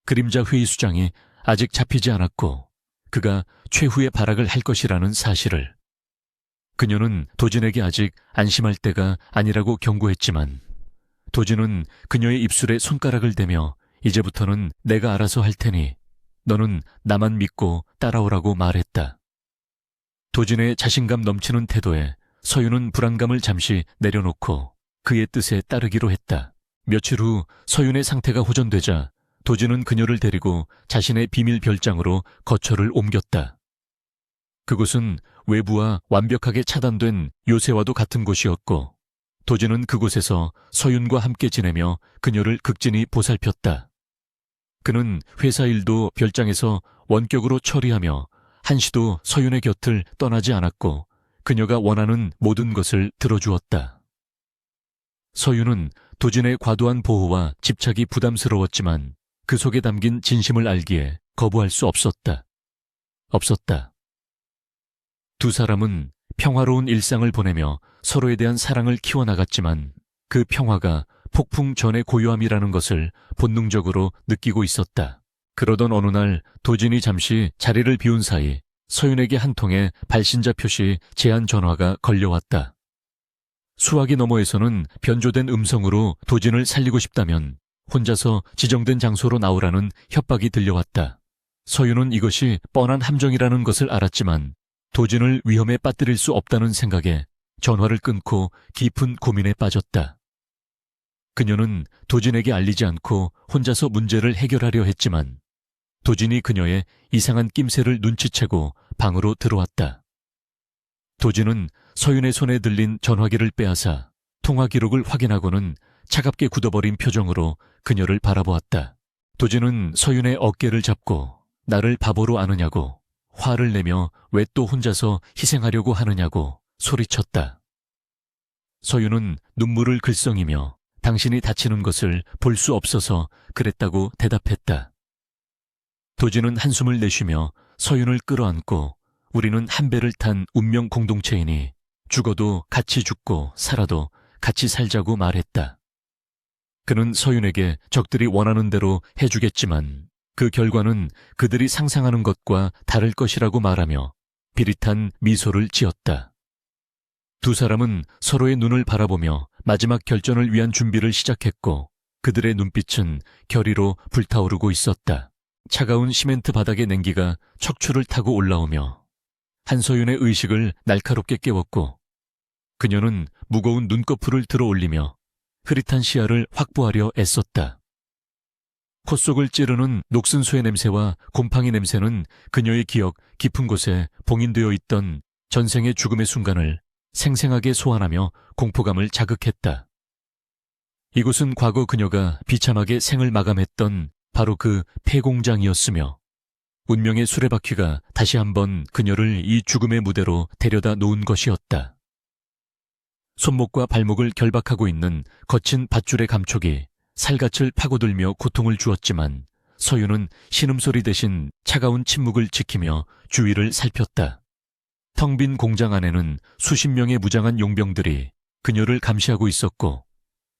그림자 회의 수장이 아직 잡히지 않았고 그가 최후의 발악을 할 것이라는 사실을. 그녀는 도진에게 아직 안심할 때가 아니라고 경고했지만 도진은 그녀의 입술에 손가락을 대며 이제부터는 내가 알아서 할 테니 너는 나만 믿고 따라오라고 말했다. 도진의 자신감 넘치는 태도에 서윤은 불안감을 잠시 내려놓고 그의 뜻에 따르기로 했다. 며칠 후 서윤의 상태가 호전되자 도진은 그녀를 데리고 자신의 비밀 별장으로 거처를 옮겼다. 그곳은 외부와 완벽하게 차단된 요새와도 같은 곳이었고 도진은 그곳에서 서윤과 함께 지내며 그녀를 극진히 보살폈다. 그는 회사 일도 별장에서 원격으로 처리하며 한시도 서윤의 곁을 떠나지 않았고 그녀가 원하는 모든 것을 들어주었다. 서윤은 도진의 과도한 보호와 집착이 부담스러웠지만 그 속에 담긴 진심을 알기에 거부할 수 없었다. 두 사람은 평화로운 일상을 보내며 서로에 대한 사랑을 키워나갔지만 그 평화가 폭풍 전의 고요함이라는 것을 본능적으로 느끼고 있었다. 그러던 어느 날 도진이 잠시 자리를 비운 사이 서윤에게 한 통의 발신자 표시 제한 전화가 걸려왔다. 수화기 너머에서는 변조된 음성으로 도진을 살리고 싶다면 혼자서 지정된 장소로 나오라는 협박이 들려왔다. 서윤은 이것이 뻔한 함정이라는 것을 알았지만 도진을 위험에 빠뜨릴 수 없다는 생각에 전화를 끊고 깊은 고민에 빠졌다. 그녀는 도진에게 알리지 않고 혼자서 문제를 해결하려 했지만 도진이 그녀의 이상한 낌새를 눈치채고 방으로 들어왔다. 도진은 서윤의 손에 들린 전화기를 빼앗아 통화 기록을 확인하고는 차갑게 굳어버린 표정으로 그녀를 바라보았다. 도진은 서윤의 어깨를 잡고 나를 바보로 아느냐고, 화를 내며 왜 또 혼자서 희생하려고 하느냐고 소리쳤다. 서윤은 눈물을 글썽이며 당신이 다치는 것을 볼 수 없어서 그랬다고 대답했다. 도진은 한숨을 내쉬며 서윤을 끌어안고 우리는 한 배를 탄 운명 공동체이니 죽어도 같이 죽고 살아도 같이 살자고 말했다. 그는 서윤에게 적들이 원하는 대로 해주겠지만 그 결과는 그들이 상상하는 것과 다를 것이라고 말하며 비릿한 미소를 지었다. 두 사람은 서로의 눈을 바라보며 마지막 결전을 위한 준비를 시작했고 그들의 눈빛은 결의로 불타오르고 있었다. 차가운 시멘트 바닥의 냉기가 척추를 타고 올라오며 한서윤의 의식을 날카롭게 깨웠고 그녀는 무거운 눈꺼풀을 들어 올리며 흐릿한 시야를 확보하려 애썼다. 콧속을 찌르는 녹슨수의 냄새와 곰팡이 냄새는 그녀의 기억 깊은 곳에 봉인되어 있던 전생의 죽음의 순간을 생생하게 소환하며 공포감을 자극했다. 이곳은 과거 그녀가 비참하게 생을 마감했던 바로 그 폐공장이었으며 운명의 수레바퀴가 다시 한번 그녀를 이 죽음의 무대로 데려다 놓은 것이었다. 손목과 발목을 결박하고 있는 거친 밧줄의 감촉이 살갗을 파고들며 고통을 주었지만 서윤은 신음소리 대신 차가운 침묵을 지키며 주위를 살폈다. 텅 빈 공장 안에는 수십 명의 무장한 용병들이 그녀를 감시하고 있었고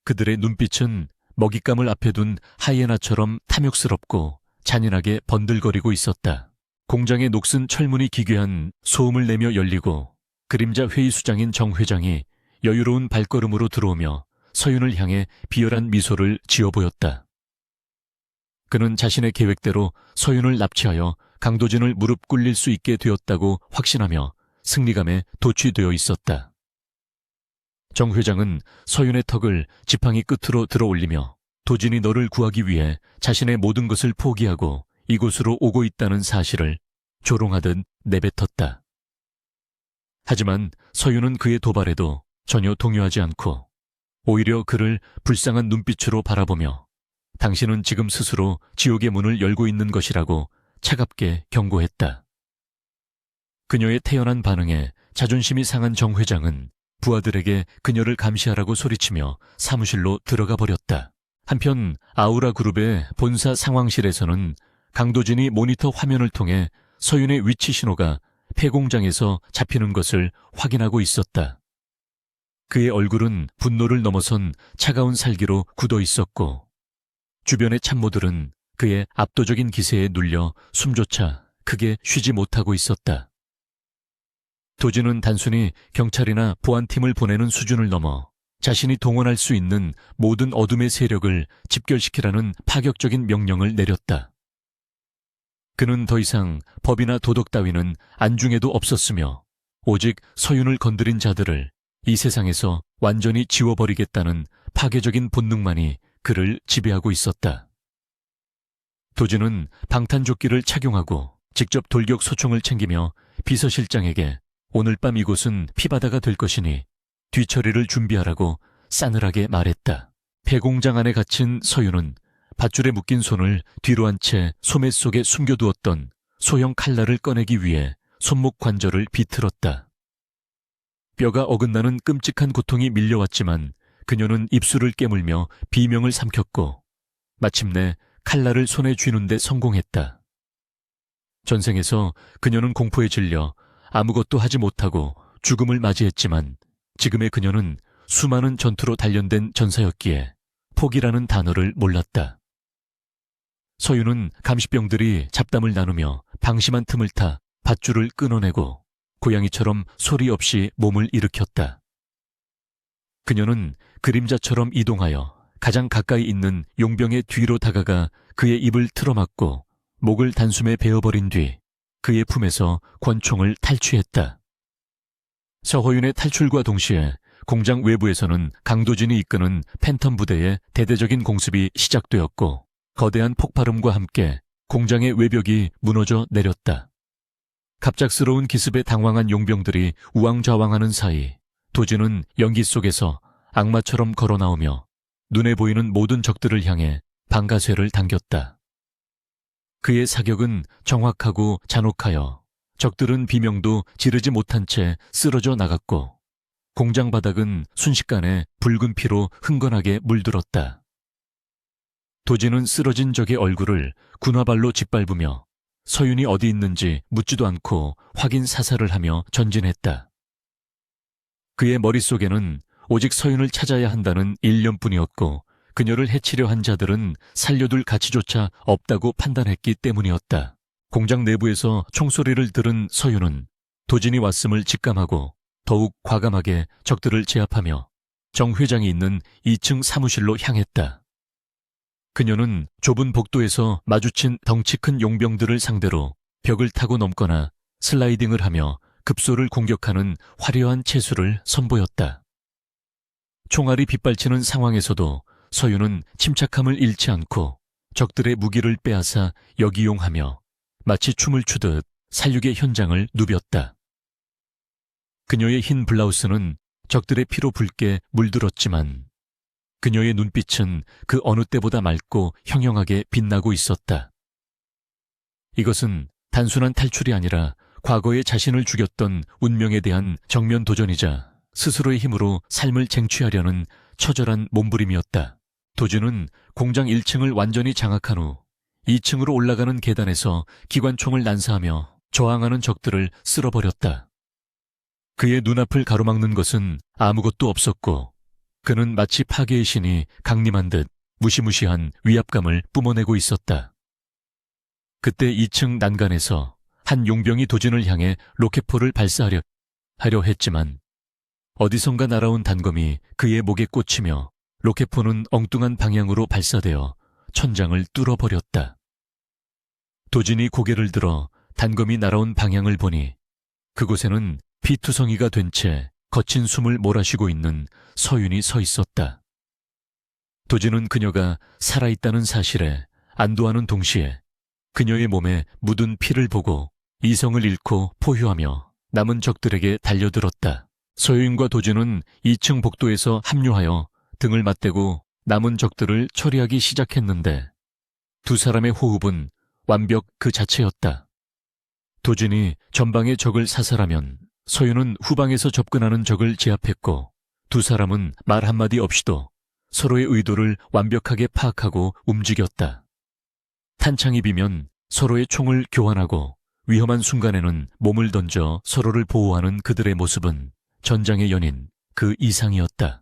그들의 눈빛은 먹잇감을 앞에 둔 하이에나처럼 탐욕스럽고 잔인하게 번들거리고 있었다. 공장의 녹슨 철문이 기괴한 소음을 내며 열리고 그림자 회의 수장인 정 회장이 여유로운 발걸음으로 들어오며 서윤을 향해 비열한 미소를 지어 보였다. 그는 자신의 계획대로 서윤을 납치하여 강도진을 무릎 꿇릴 수 있게 되었다고 확신하며 승리감에 도취되어 있었다. 정 회장은 서윤의 턱을 지팡이 끝으로 들어 올리며 도진이 너를 구하기 위해 자신의 모든 것을 포기하고 이곳으로 오고 있다는 사실을 조롱하듯 내뱉었다. 하지만 서윤은 그의 도발에도 전혀 동요하지 않고 오히려 그를 불쌍한 눈빛으로 바라보며 당신은 지금 스스로 지옥의 문을 열고 있는 것이라고 차갑게 경고했다. 그녀의 태연한 반응에 자존심이 상한 정 회장은 부하들에게 그녀를 감시하라고 소리치며 사무실로 들어가 버렸다. 한편 아우라 그룹의 본사 상황실에서는 강도진이 모니터 화면을 통해 서윤의 위치 신호가 폐공장에서 잡히는 것을 확인하고 있었다. 그의 얼굴은 분노를 넘어선 차가운 살기로 굳어 있었고 주변의 참모들은 그의 압도적인 기세에 눌려 숨조차 크게 쉬지 못하고 있었다. 도지는 단순히 경찰이나 보안팀을 보내는 수준을 넘어 자신이 동원할 수 있는 모든 어둠의 세력을 집결시키라는 파격적인 명령을 내렸다. 그는 더 이상 법이나 도덕 따위는 안중에도 없었으며 오직 서윤을 건드린 자들을 이 세상에서 완전히 지워버리겠다는 파괴적인 본능만이 그를 지배하고 있었다. 도지는 방탄조끼를 착용하고 직접 돌격 소총을 챙기며 비서실장에게 오늘 밤 이곳은 피바다가 될 것이니 뒤처리를 준비하라고 싸늘하게 말했다. 폐공장 안에 갇힌 서윤은 밧줄에 묶인 손을 뒤로 한 채 소매 속에 숨겨두었던 소형 칼날을 꺼내기 위해 손목 관절을 비틀었다. 뼈가 어긋나는 끔찍한 고통이 밀려왔지만 그녀는 입술을 깨물며 비명을 삼켰고 마침내 칼날을 손에 쥐는 데 성공했다. 전생에서 그녀는 공포에 질려 아무것도 하지 못하고 죽음을 맞이했지만 지금의 그녀는 수많은 전투로 단련된 전사였기에 포기라는 단어를 몰랐다. 서윤은 감시병들이 잡담을 나누며 방심한 틈을 타 밧줄을 끊어내고 고양이처럼 소리 없이 몸을 일으켰다. 그녀는 그림자처럼 이동하여 가장 가까이 있는 용병의 뒤로 다가가 그의 입을 틀어막고 목을 단숨에 베어버린 뒤 그의 품에서 권총을 탈취했다. 서호윤의 탈출과 동시에 공장 외부에서는 강도진이 이끄는 팬텀 부대의 대대적인 공습이 시작되었고 거대한 폭발음과 함께 공장의 외벽이 무너져 내렸다. 갑작스러운 기습에 당황한 용병들이 우왕좌왕하는 사이 도지는 연기 속에서 악마처럼 걸어나오며 눈에 보이는 모든 적들을 향해 방가쇠를 당겼다. 그의 사격은 정확하고 잔혹하여 적들은 비명도 지르지 못한 채 쓰러져 나갔고 공장 바닥은 순식간에 붉은 피로 흥건하게 물들었다. 도지는 쓰러진 적의 얼굴을 군화발로 짓밟으며 서윤이 어디 있는지 묻지도 않고 확인 사살을 하며 전진했다. 그의 머릿속에는 오직 서윤을 찾아야 한다는 일념뿐이었고 그녀를 해치려 한 자들은 살려둘 가치조차 없다고 판단했기 때문이었다. 공장 내부에서 총소리를 들은 서윤은 도진이 왔음을 직감하고 더욱 과감하게 적들을 제압하며 정 회장이 있는 2층 사무실로 향했다. 그녀는 좁은 복도에서 마주친 덩치 큰 용병들을 상대로 벽을 타고 넘거나 슬라이딩을 하며 급소를 공격하는 화려한 체수를 선보였다. 총알이 빗발치는 상황에서도 서윤은 침착함을 잃지 않고 적들의 무기를 빼앗아 역이용하며 마치 춤을 추듯 살육의 현장을 누볐다. 그녀의 흰 블라우스는 적들의 피로 붉게 물들었지만 그녀의 눈빛은 그 어느 때보다 맑고 형형하게 빛나고 있었다. 이것은 단순한 탈출이 아니라 과거에 자신을 죽였던 운명에 대한 정면 도전이자 스스로의 힘으로 삶을 쟁취하려는 처절한 몸부림이었다. 도주는 공장 1층을 완전히 장악한 후 2층으로 올라가는 계단에서 기관총을 난사하며 저항하는 적들을 쓸어버렸다. 그의 눈앞을 가로막는 것은 아무것도 없었고 그는 마치 파괴의 신이 강림한 듯 무시무시한 위압감을 뿜어내고 있었다. 그때 2층 난간에서 한 용병이 도진을 향해 로켓포를 발사하려 했지만 어디선가 날아온 단검이 그의 목에 꽂히며 로켓포는 엉뚱한 방향으로 발사되어 천장을 뚫어버렸다. 도진이 고개를 들어 단검이 날아온 방향을 보니 그곳에는 피투성이가 된 채 거친 숨을 몰아쉬고 있는 서윤이 서 있었다. 도진은 그녀가 살아있다는 사실에 안도하는 동시에 그녀의 몸에 묻은 피를 보고 이성을 잃고 포효하며 남은 적들에게 달려들었다. 서윤과 도진은 2층 복도에서 합류하여 등을 맞대고 남은 적들을 처리하기 시작했는데 두 사람의 호흡은 완벽 그 자체였다. 도진이 전방의 적을 사살하면 서윤은 후방에서 접근하는 적을 제압했고 두 사람은 말 한마디 없이도 서로의 의도를 완벽하게 파악하고 움직였다. 탄창이 비면 서로의 총을 교환하고 위험한 순간에는 몸을 던져 서로를 보호하는 그들의 모습은 전장의 연인 그 이상이었다.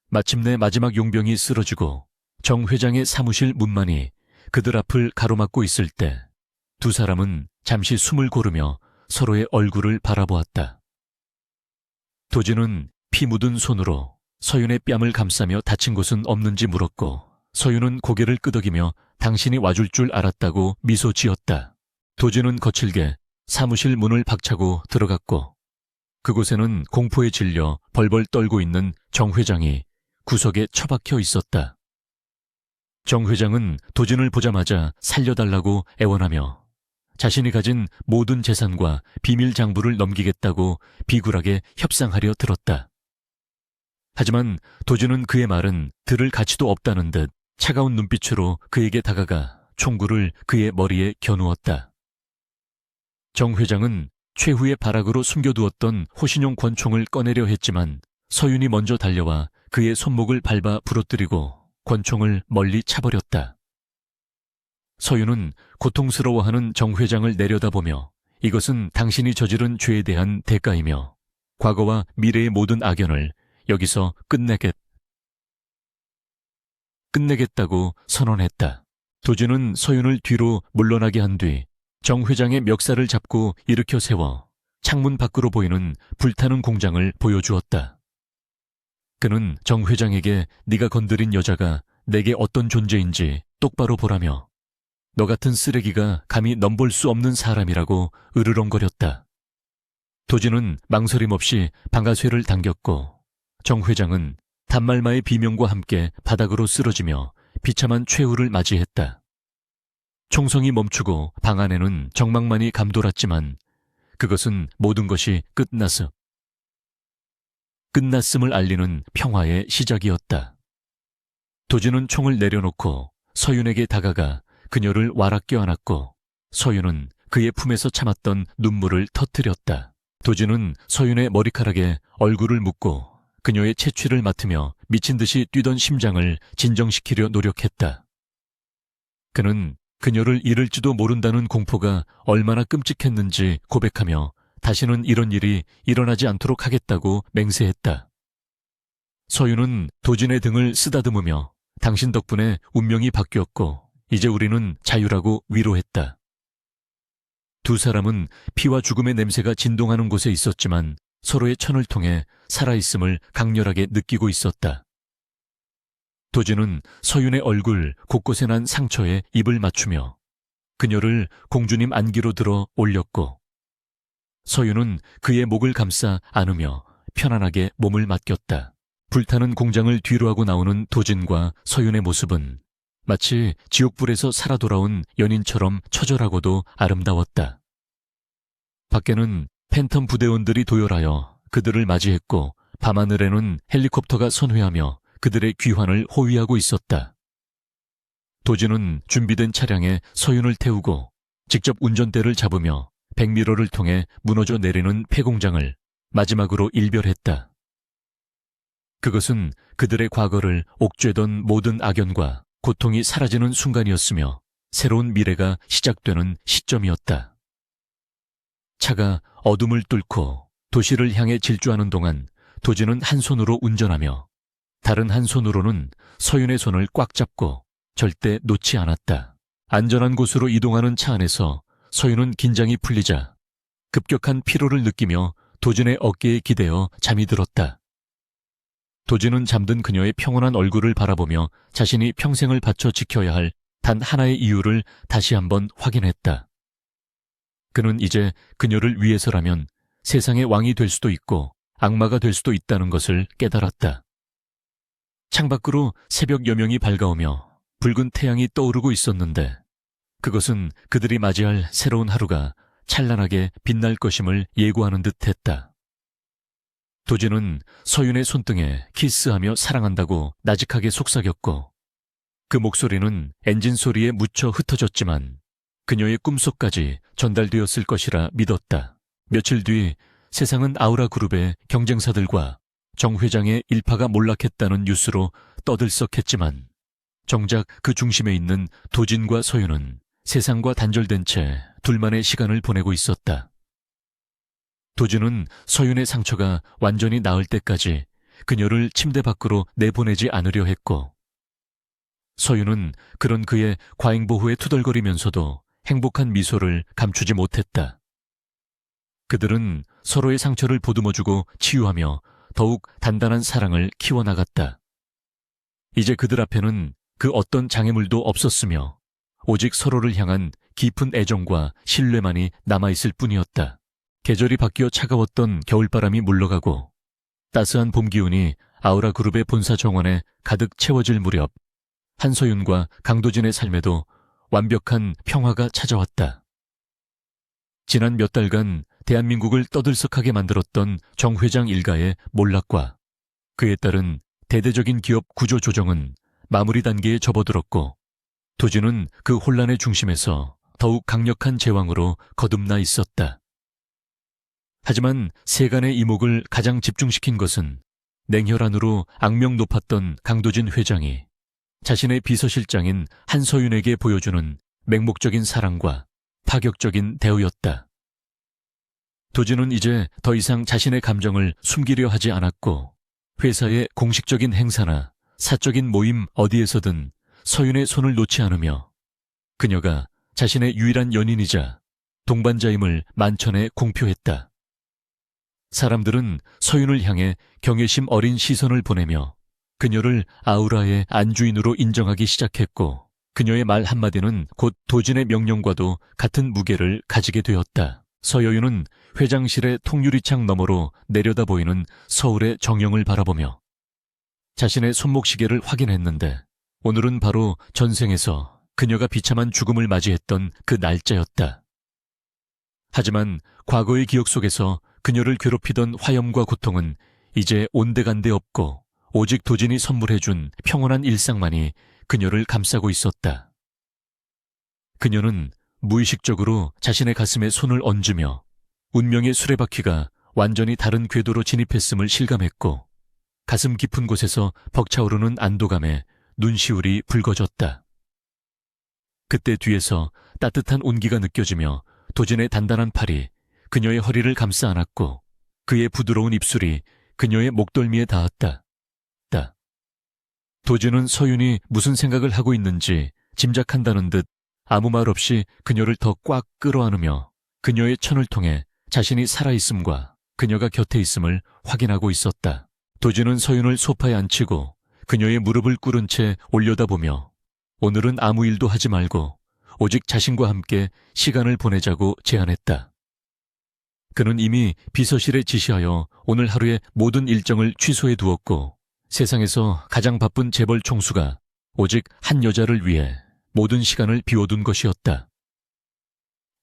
마침내 마지막 용병이 쓰러지고 정 회장의 사무실 문만이 그들 앞을 가로막고 있을 때 두 사람은 잠시 숨을 고르며 서로의 얼굴을 바라보았다. 도진은 피 묻은 손으로 서윤의 뺨을 감싸며 다친 곳은 없는지 물었고, 서윤은 고개를 끄덕이며 당신이 와줄 줄 알았다고 미소 지었다. 도진은 거칠게 사무실 문을 박차고 들어갔고, 그곳에는 공포에 질려 벌벌 떨고 있는 정 회장이 구석에 처박혀 있었다. 정 회장은 도진을 보자마자 살려달라고 애원하며 자신이 가진 모든 재산과 비밀 장부를 넘기겠다고 비굴하게 협상하려 들었다. 하지만 도진은 그의 말은 들을 가치도 없다는 듯 차가운 눈빛으로 그에게 다가가 총구를 그의 머리에 겨누었다. 정 회장은 최후의 발악으로 숨겨두었던 호신용 권총을 꺼내려 했지만 서윤이 먼저 달려와 그의 손목을 밟아 부러뜨리고 권총을 멀리 차버렸다. 서윤은 고통스러워하는 정 회장을 내려다보며 이것은 당신이 저지른 죄에 대한 대가이며 과거와 미래의 모든 악연을 여기서 끝내겠다고 선언했다. 도진은 서윤을 뒤로 물러나게 한 뒤 정 회장의 멱살을 잡고 일으켜 세워 창문 밖으로 보이는 불타는 공장을 보여주었다. 그는 정 회장에게 네가 건드린 여자가 내게 어떤 존재인지 똑바로 보라며 너 같은 쓰레기가 감히 넘볼 수 없는 사람이라고 으르렁거렸다. 도진은 망설임 없이 방아쇠를 당겼고 정 회장은 단말마의 비명과 함께 바닥으로 쓰러지며 비참한 최후를 맞이했다. 총성이 멈추고 방 안에는 정막만이 감돌았지만 그것은 모든 것이 끝났음을 알리는 평화의 시작이었다. 도진은 총을 내려놓고 서윤에게 다가가 그녀를 와락 껴안았고 서윤은 그의 품에서 참았던 눈물을 터뜨렸다. 도진은 서윤의 머리카락에 얼굴을 묻고 그녀의 채취를 맡으며 미친 듯이 뛰던 심장을 진정시키려 노력했다. 그는 그녀를 잃을지도 모른다는 공포가 얼마나 끔찍했는지 고백하며 다시는 이런 일이 일어나지 않도록 하겠다고 맹세했다. 서윤은 도진의 등을 쓰다듬으며 당신 덕분에 운명이 바뀌었고 이제 우리는 자유라고 위로했다. 두 사람은 피와 죽음의 냄새가 진동하는 곳에 있었지만 서로의 천을 통해 살아있음을 강렬하게 느끼고 있었다. 도진은 서윤의 얼굴 곳곳에 난 상처에 입을 맞추며 그녀를 공주님 안기로 들어 올렸고 서윤은 그의 목을 감싸 안으며 편안하게 몸을 맡겼다. 불타는 공장을 뒤로하고 나오는 도진과 서윤의 모습은 마치 지옥불에서 살아 돌아온 연인처럼 처절하고도 아름다웠다. 밖에는 팬텀 부대원들이 도열하여 그들을 맞이했고 밤하늘에는 헬리콥터가 선회하며 그들의 귀환을 호위하고 있었다. 도진은 준비된 차량에 서윤을 태우고 직접 운전대를 잡으며 백미러를 통해 무너져 내리는 폐공장을 마지막으로 일별했다. 그것은 그들의 과거를 옥죄던 모든 악연과 고통이 사라지는 순간이었으며 새로운 미래가 시작되는 시점이었다. 차가 어둠을 뚫고 도시를 향해 질주하는 동안 도진은 한 손으로 운전하며 다른 한 손으로는 서윤의 손을 꽉 잡고 절대 놓지 않았다. 안전한 곳으로 이동하는 차 안에서 서윤은 긴장이 풀리자 급격한 피로를 느끼며 도진의 어깨에 기대어 잠이 들었다. 도진은 잠든 그녀의 평온한 얼굴을 바라보며 자신이 평생을 바쳐 지켜야 할 단 하나의 이유를 다시 한번 확인했다. 그는 이제 그녀를 위해서라면 세상의 왕이 될 수도 있고 악마가 될 수도 있다는 것을 깨달았다. 창밖으로 새벽 여명이 밝아오며 붉은 태양이 떠오르고 있었는데 그것은 그들이 맞이할 새로운 하루가 찬란하게 빛날 것임을 예고하는 듯 했다. 도진은 서윤의 손등에 키스하며 사랑한다고 나직하게 속삭였고 그 목소리는 엔진 소리에 묻혀 흩어졌지만 그녀의 꿈속까지 전달되었을 것이라 믿었다. 며칠 뒤 세상은 아우라 그룹의 경쟁사들과 정 회장의 일파가 몰락했다는 뉴스로 떠들썩했지만 정작 그 중심에 있는 도진과 서윤은 세상과 단절된 채 둘만의 시간을 보내고 있었다. 도준은 서윤의 상처가 완전히 나을 때까지 그녀를 침대 밖으로 내보내지 않으려 했고, 서윤은 그런 그의 과잉보호에 투덜거리면서도 행복한 미소를 감추지 못했다. 그들은 서로의 상처를 보듬어주고 치유하며 더욱 단단한 사랑을 키워나갔다. 이제 그들 앞에는 그 어떤 장애물도 없었으며 오직 서로를 향한 깊은 애정과 신뢰만이 남아있을 뿐이었다. 계절이 바뀌어 차가웠던 겨울바람이 물러가고 따스한 봄 기운이 아우라 그룹의 본사 정원에 가득 채워질 무렵, 한서윤과 강도진의 삶에도 완벽한 평화가 찾아왔다. 지난 몇 달간 대한민국을 떠들썩하게 만들었던 정 회장 일가의 몰락과 그에 따른 대대적인 기업 구조 조정은 마무리 단계에 접어들었고, 도준은 그 혼란의 중심에서 더욱 강력한 제왕으로 거듭나 있었다. 하지만 세간의 이목을 가장 집중시킨 것은 냉혈한으로 악명 높았던 강도진 회장이 자신의 비서실장인 한서윤에게 보여주는 맹목적인 사랑과 파격적인 대우였다. 도준은 이제 더 이상 자신의 감정을 숨기려 하지 않았고, 회사의 공식적인 행사나 사적인 모임 어디에서든 서윤의 손을 놓지 않으며 그녀가 자신의 유일한 연인이자 동반자임을 만천에 공표했다. 사람들은 서윤을 향해 경외심 어린 시선을 보내며 그녀를 아우라의 안주인으로 인정하기 시작했고, 그녀의 말 한마디는 곧 도진의 명령과도 같은 무게를 가지게 되었다. 서여윤은 회장실의 통유리창 너머로 내려다 보이는 서울의 정영을 바라보며 자신의 손목시계를 확인했는데, 오늘은 바로 전생에서 그녀가 비참한 죽음을 맞이했던 그 날짜였다. 하지만 과거의 기억 속에서 그녀를 괴롭히던 화염과 고통은 이제 온데간데 없고, 오직 도진이 선물해준 평온한 일상만이 그녀를 감싸고 있었다. 그녀는 무의식적으로 자신의 가슴에 손을 얹으며 운명의 수레바퀴가 완전히 다른 궤도로 진입했음을 실감했고, 가슴 깊은 곳에서 벅차오르는 안도감에 눈시울이 붉어졌다. 그때 뒤에서 따뜻한 온기가 느껴지며 도진의 단단한 팔이 그녀의 허리를 감싸 안았고, 그의 부드러운 입술이 그녀의 목덜미에 닿았다. 도진은 서윤이 무슨 생각을 하고 있는지 짐작한다는 듯 아무 말 없이 그녀를 더 꽉 끌어안으며 그녀의 천을 통해 자신이 살아있음과 그녀가 곁에 있음을 확인하고 있었다. 도진은 서윤을 소파에 앉히고 그녀의 무릎을 꿇은 채 올려다보며 오늘은 아무 일도 하지 말고 오직 자신과 함께 시간을 보내자고 제안했다. 그는 이미 비서실에 지시하여 오늘 하루의 모든 일정을 취소해 두었고, 세상에서 가장 바쁜 재벌 총수가 오직 한 여자를 위해 모든 시간을 비워둔 것이었다.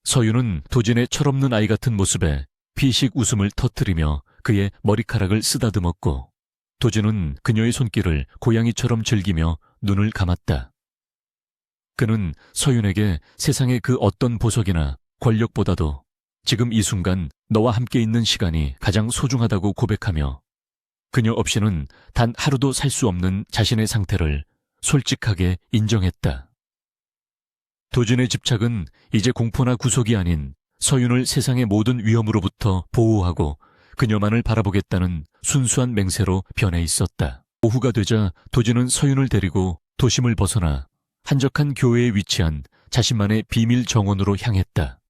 서윤은 도진의 철없는 아이 같은 모습에 피식 웃음을 터뜨리며 그의 머리카락을 쓰다듬었고, 도진은 그녀의 손길을 고양이처럼 즐기며 눈을 감았다. 그는 서윤에게 세상의 그 어떤 보석이나 권력보다도 지금 이 순간 너와 함께 있는 시간이 가장 소중하다고 고백하며 그녀 없이는 단 하루도 살 수 없는 자신의 상태를 솔직하게 인정했다. 도진의 집착은 이제 공포나 구속이 아닌 서윤을 세상의 모든 위험으로부터 보호하고 그녀만을 바라보겠다는 순수한 맹세로 변해 있었다. 오후가 되자 도진은 서윤을 데리고 도심을 벗어나 한적한 교외에 위치한 자신만의 비밀 정원으로 향했다.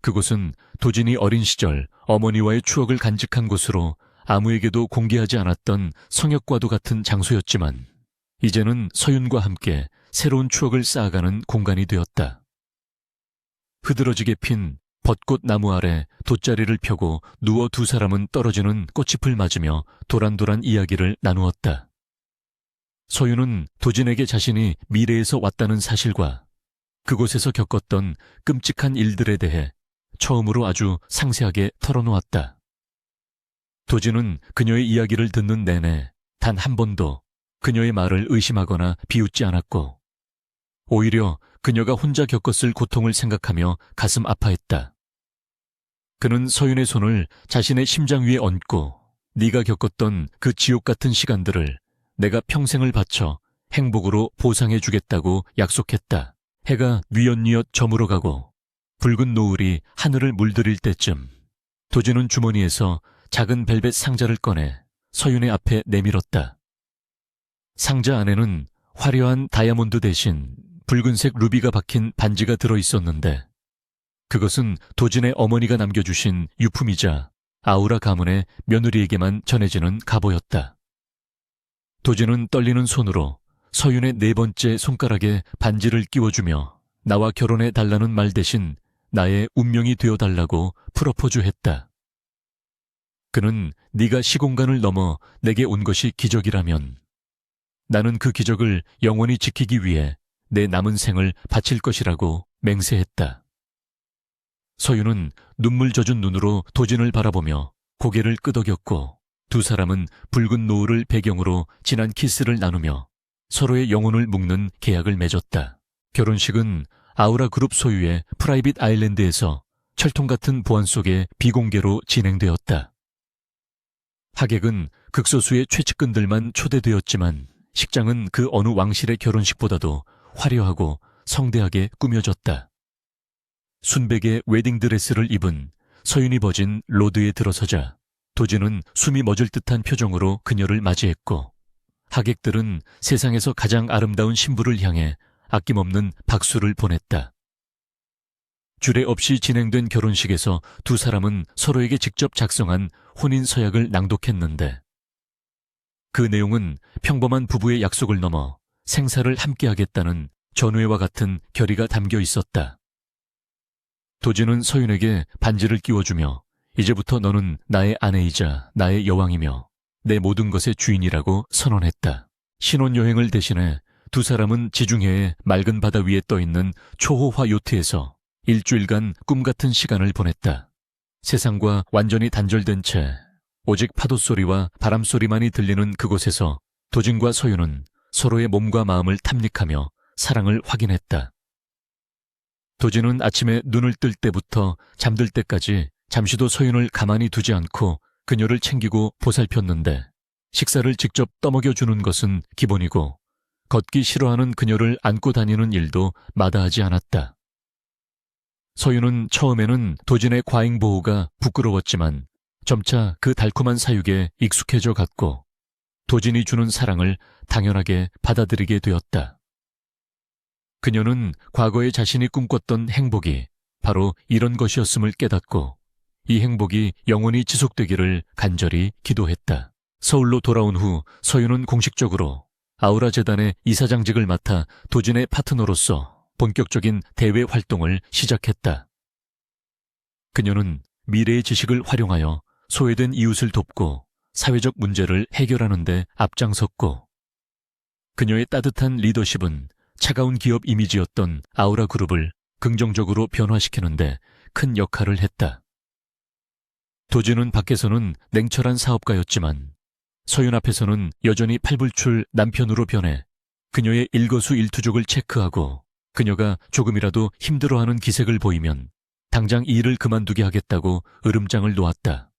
그곳은 도진이 어린 시절 어머니와의 추억을 간직한 곳으로 아무에게도 공개하지 않았던 성역과도 같은 장소였지만, 이제는 서윤과 함께 새로운 추억을 쌓아가는 공간이 되었다. 흐드러지게 핀 벚꽃 나무 아래 돗자리를 펴고 누워 두 사람은 떨어지는 꽃잎을 맞으며 도란도란 이야기를 나누었다. 서윤은 도진에게 자신이 미래에서 왔다는 사실과 그곳에서 겪었던 끔찍한 일들에 대해 처음으로 아주 상세하게 털어놓았다. 도진은 그녀의 이야기를 듣는 내내 단 한 번도 그녀의 말을 의심하거나 비웃지 않았고, 오히려 그녀가 혼자 겪었을 고통을 생각하며 가슴 아파했다. 그는 서윤의 손을 자신의 심장 위에 얹고 네가 겪었던 그 지옥 같은 시간들을 내가 평생을 바쳐 행복으로 보상해주겠다고 약속했다. 해가 뉘엿뉘엿 저물어가고 붉은 노을이 하늘을 물들일 때쯤 도진은 주머니에서 작은 벨벳 상자를 꺼내 서윤의 앞에 내밀었다. 상자 안에는 화려한 다이아몬드 대신 붉은색 루비가 박힌 반지가 들어있었는데 그것은 도진의 어머니가 남겨주신 유품이자 아우라 가문의 며느리에게만 전해지는 갑오였다. 도진은 떨리는 손으로 서윤의 네 번째 손가락에 반지를 끼워주며 나와 결혼해 달라는 말 대신 나의 운명이 되어달라고 프로포즈했다. 그는 네가 시공간을 넘어 내게 온 것이 기적이라면 나는 그 기적을 영원히 지키기 위해 내 남은 생을 바칠 것이라고 맹세했다. 서윤은 눈물 젖은 눈으로 도진을 바라보며 고개를 끄덕였고 두 사람은 붉은 노을을 배경으로 진한 키스를 나누며 서로의 영혼을 묶는 계약을 맺었다. 결혼식은 아우라 그룹 소유의 프라이빗 아일랜드에서 철통 같은 보안 속에 비공개로 진행되었다. 하객은 극소수의 최측근들만 초대되었지만 식장은 그 어느 왕실의 결혼식보다도 화려하고 성대하게 꾸며졌다. 순백의 웨딩드레스를 입은 서윤이 버진 로드에 들어서자 도진은 숨이 멎을 듯한 표정으로 그녀를 맞이했고 하객들은 세상에서 가장 아름다운 신부를 향해 아낌없는 박수를 보냈다. 주례 없이 진행된 결혼식에서 두 사람은 서로에게 직접 작성한 혼인 서약을 낭독했는데 그 내용은 평범한 부부의 약속을 넘어 생사를 함께하겠다는 전우회와 같은 결의가 담겨 있었다. 도진은 서윤에게 반지를 끼워주며 이제부터 너는 나의 아내이자 나의 여왕이며 내 모든 것의 주인이라고 선언했다. 신혼여행을 대신해 두 사람은 지중해의 맑은 바다 위에 떠있는 초호화 요트에서 일주일간 꿈같은 시간을 보냈다. 세상과 완전히 단절된 채 오직 파도소리와 바람소리만이 들리는 그곳에서 도진과 서윤은 서로의 몸과 마음을 탐닉하며 사랑을 확인했다. 도진은 아침에 눈을 뜰 때부터 잠들 때까지 잠시도 서윤을 가만히 두지 않고 그녀를 챙기고 보살폈는데 식사를 직접 떠먹여주는 것은 기본이고 걷기 싫어하는 그녀를 안고 다니는 일도 마다하지 않았다. 서윤은 처음에는 도진의 과잉 보호가 부끄러웠지만 점차 그 달콤한 사육에 익숙해져 갔고 도진이 주는 사랑을 당연하게 받아들이게 되었다. 그녀는 과거에 자신이 꿈꿨던 행복이 바로 이런 것이었음을 깨닫고 이 행복이 영원히 지속되기를 간절히 기도했다. 서울로 돌아온 후 서윤은 공식적으로 아우라 재단의 이사장직을 맡아 도진의 파트너로서 본격적인 대외 활동을 시작했다. 그녀는 미래의 지식을 활용하여 소외된 이웃을 돕고 사회적 문제를 해결하는 데 앞장섰고 그녀의 따뜻한 리더십은 차가운 기업 이미지였던 아우라 그룹을 긍정적으로 변화시키는데 큰 역할을 했다. 도진은 밖에서는 냉철한 사업가였지만 서윤 앞에서는 여전히 팔불출 남편으로 변해 그녀의 일거수일투족을 체크하고 그녀가 조금이라도 힘들어하는 기색을 보이면 당장 이 일을 그만두게 하겠다고 으름장을 놓았다.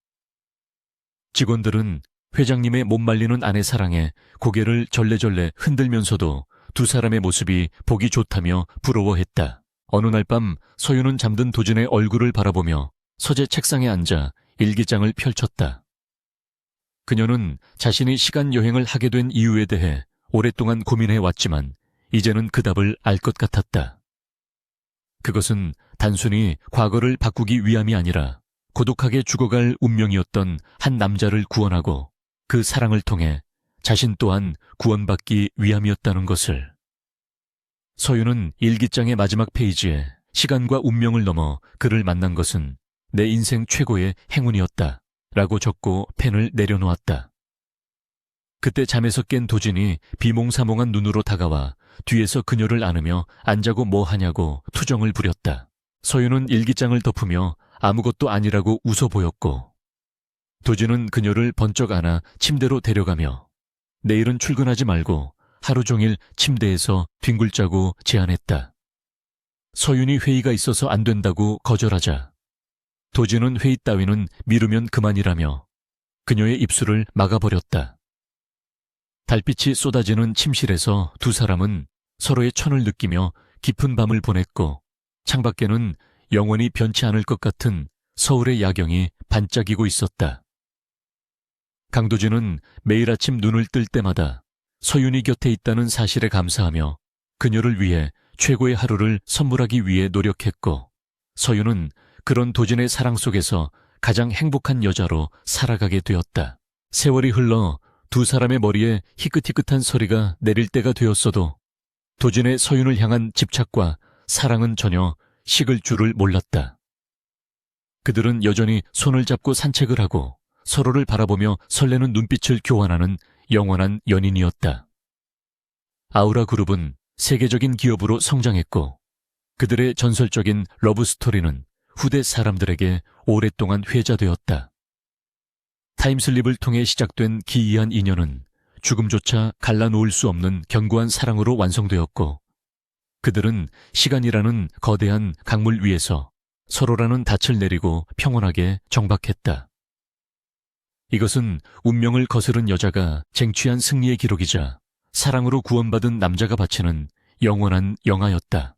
직원들은 회장님의 못 말리는 아내 사랑에 고개를 절레절레 흔들면서도 두 사람의 모습이 보기 좋다며 부러워했다. 어느 날 밤 서윤은 잠든 도진의 얼굴을 바라보며 서재 책상에 앉아 일기장을 펼쳤다. 그녀는 자신이 시간 여행을 하게 된 이유에 대해 오랫동안 고민해왔지만 이제는 그 답을 알 것 같았다. 그것은 단순히 과거를 바꾸기 위함이 아니라 고독하게 죽어갈 운명이었던 한 남자를 구원하고 그 사랑을 통해 자신 또한 구원받기 위함이었다는 것을. 서윤은 일기장의 마지막 페이지에 시간과 운명을 넘어 그를 만난 것은 내 인생 최고의 행운이었다 라고 적고 펜을 내려놓았다. 그때 잠에서 깬 도진이 비몽사몽한 눈으로 다가와 뒤에서 그녀를 안으며 안 자고 뭐 하냐고 투정을 부렸다. 서윤은 일기장을 덮으며 아무것도 아니라고 웃어 보였고 도진은 그녀를 번쩍 안아 침대로 데려가며 내일은 출근하지 말고 하루 종일 침대에서 뒹굴자고 제안했다. 서윤이 회의가 있어서 안 된다고 거절하자 도진은 회의 따위는 미루면 그만이라며 그녀의 입술을 막아버렸다. 달빛이 쏟아지는 침실에서 두 사람은 서로의 천을 느끼며 깊은 밤을 보냈고 창밖에는 영원히 변치 않을 것 같은 서울의 야경이 반짝이고 있었다. 강도진은 매일 아침 눈을 뜰 때마다 서윤이 곁에 있다는 사실에 감사하며 그녀를 위해 최고의 하루를 선물하기 위해 노력했고, 서윤은 그런 도진의 사랑 속에서 가장 행복한 여자로 살아가게 되었다. 세월이 흘러 두 사람의 머리에 희끗희끗한 서리가 내릴 때가 되었어도 도진의 서윤을 향한 집착과 사랑은 전혀 식을 줄을 몰랐다. 그들은 여전히 손을 잡고 산책을 하고 서로를 바라보며 설레는 눈빛을 교환하는 영원한 연인이었다. 아우라 그룹은 세계적인 기업으로 성장했고, 그들의 전설적인 러브스토리는 후대 사람들에게 오랫동안 회자되었다. 타임슬립을 통해 시작된 기이한 인연은 죽음조차 갈라놓을 수 없는 견고한 사랑으로 완성되었고, 그들은 시간이라는 거대한 강물 위에서 서로라는 닻을 내리고 평온하게 정박했다. 이것은 운명을 거스른 여자가 쟁취한 승리의 기록이자 사랑으로 구원받은 남자가 바치는 영원한 영화였다.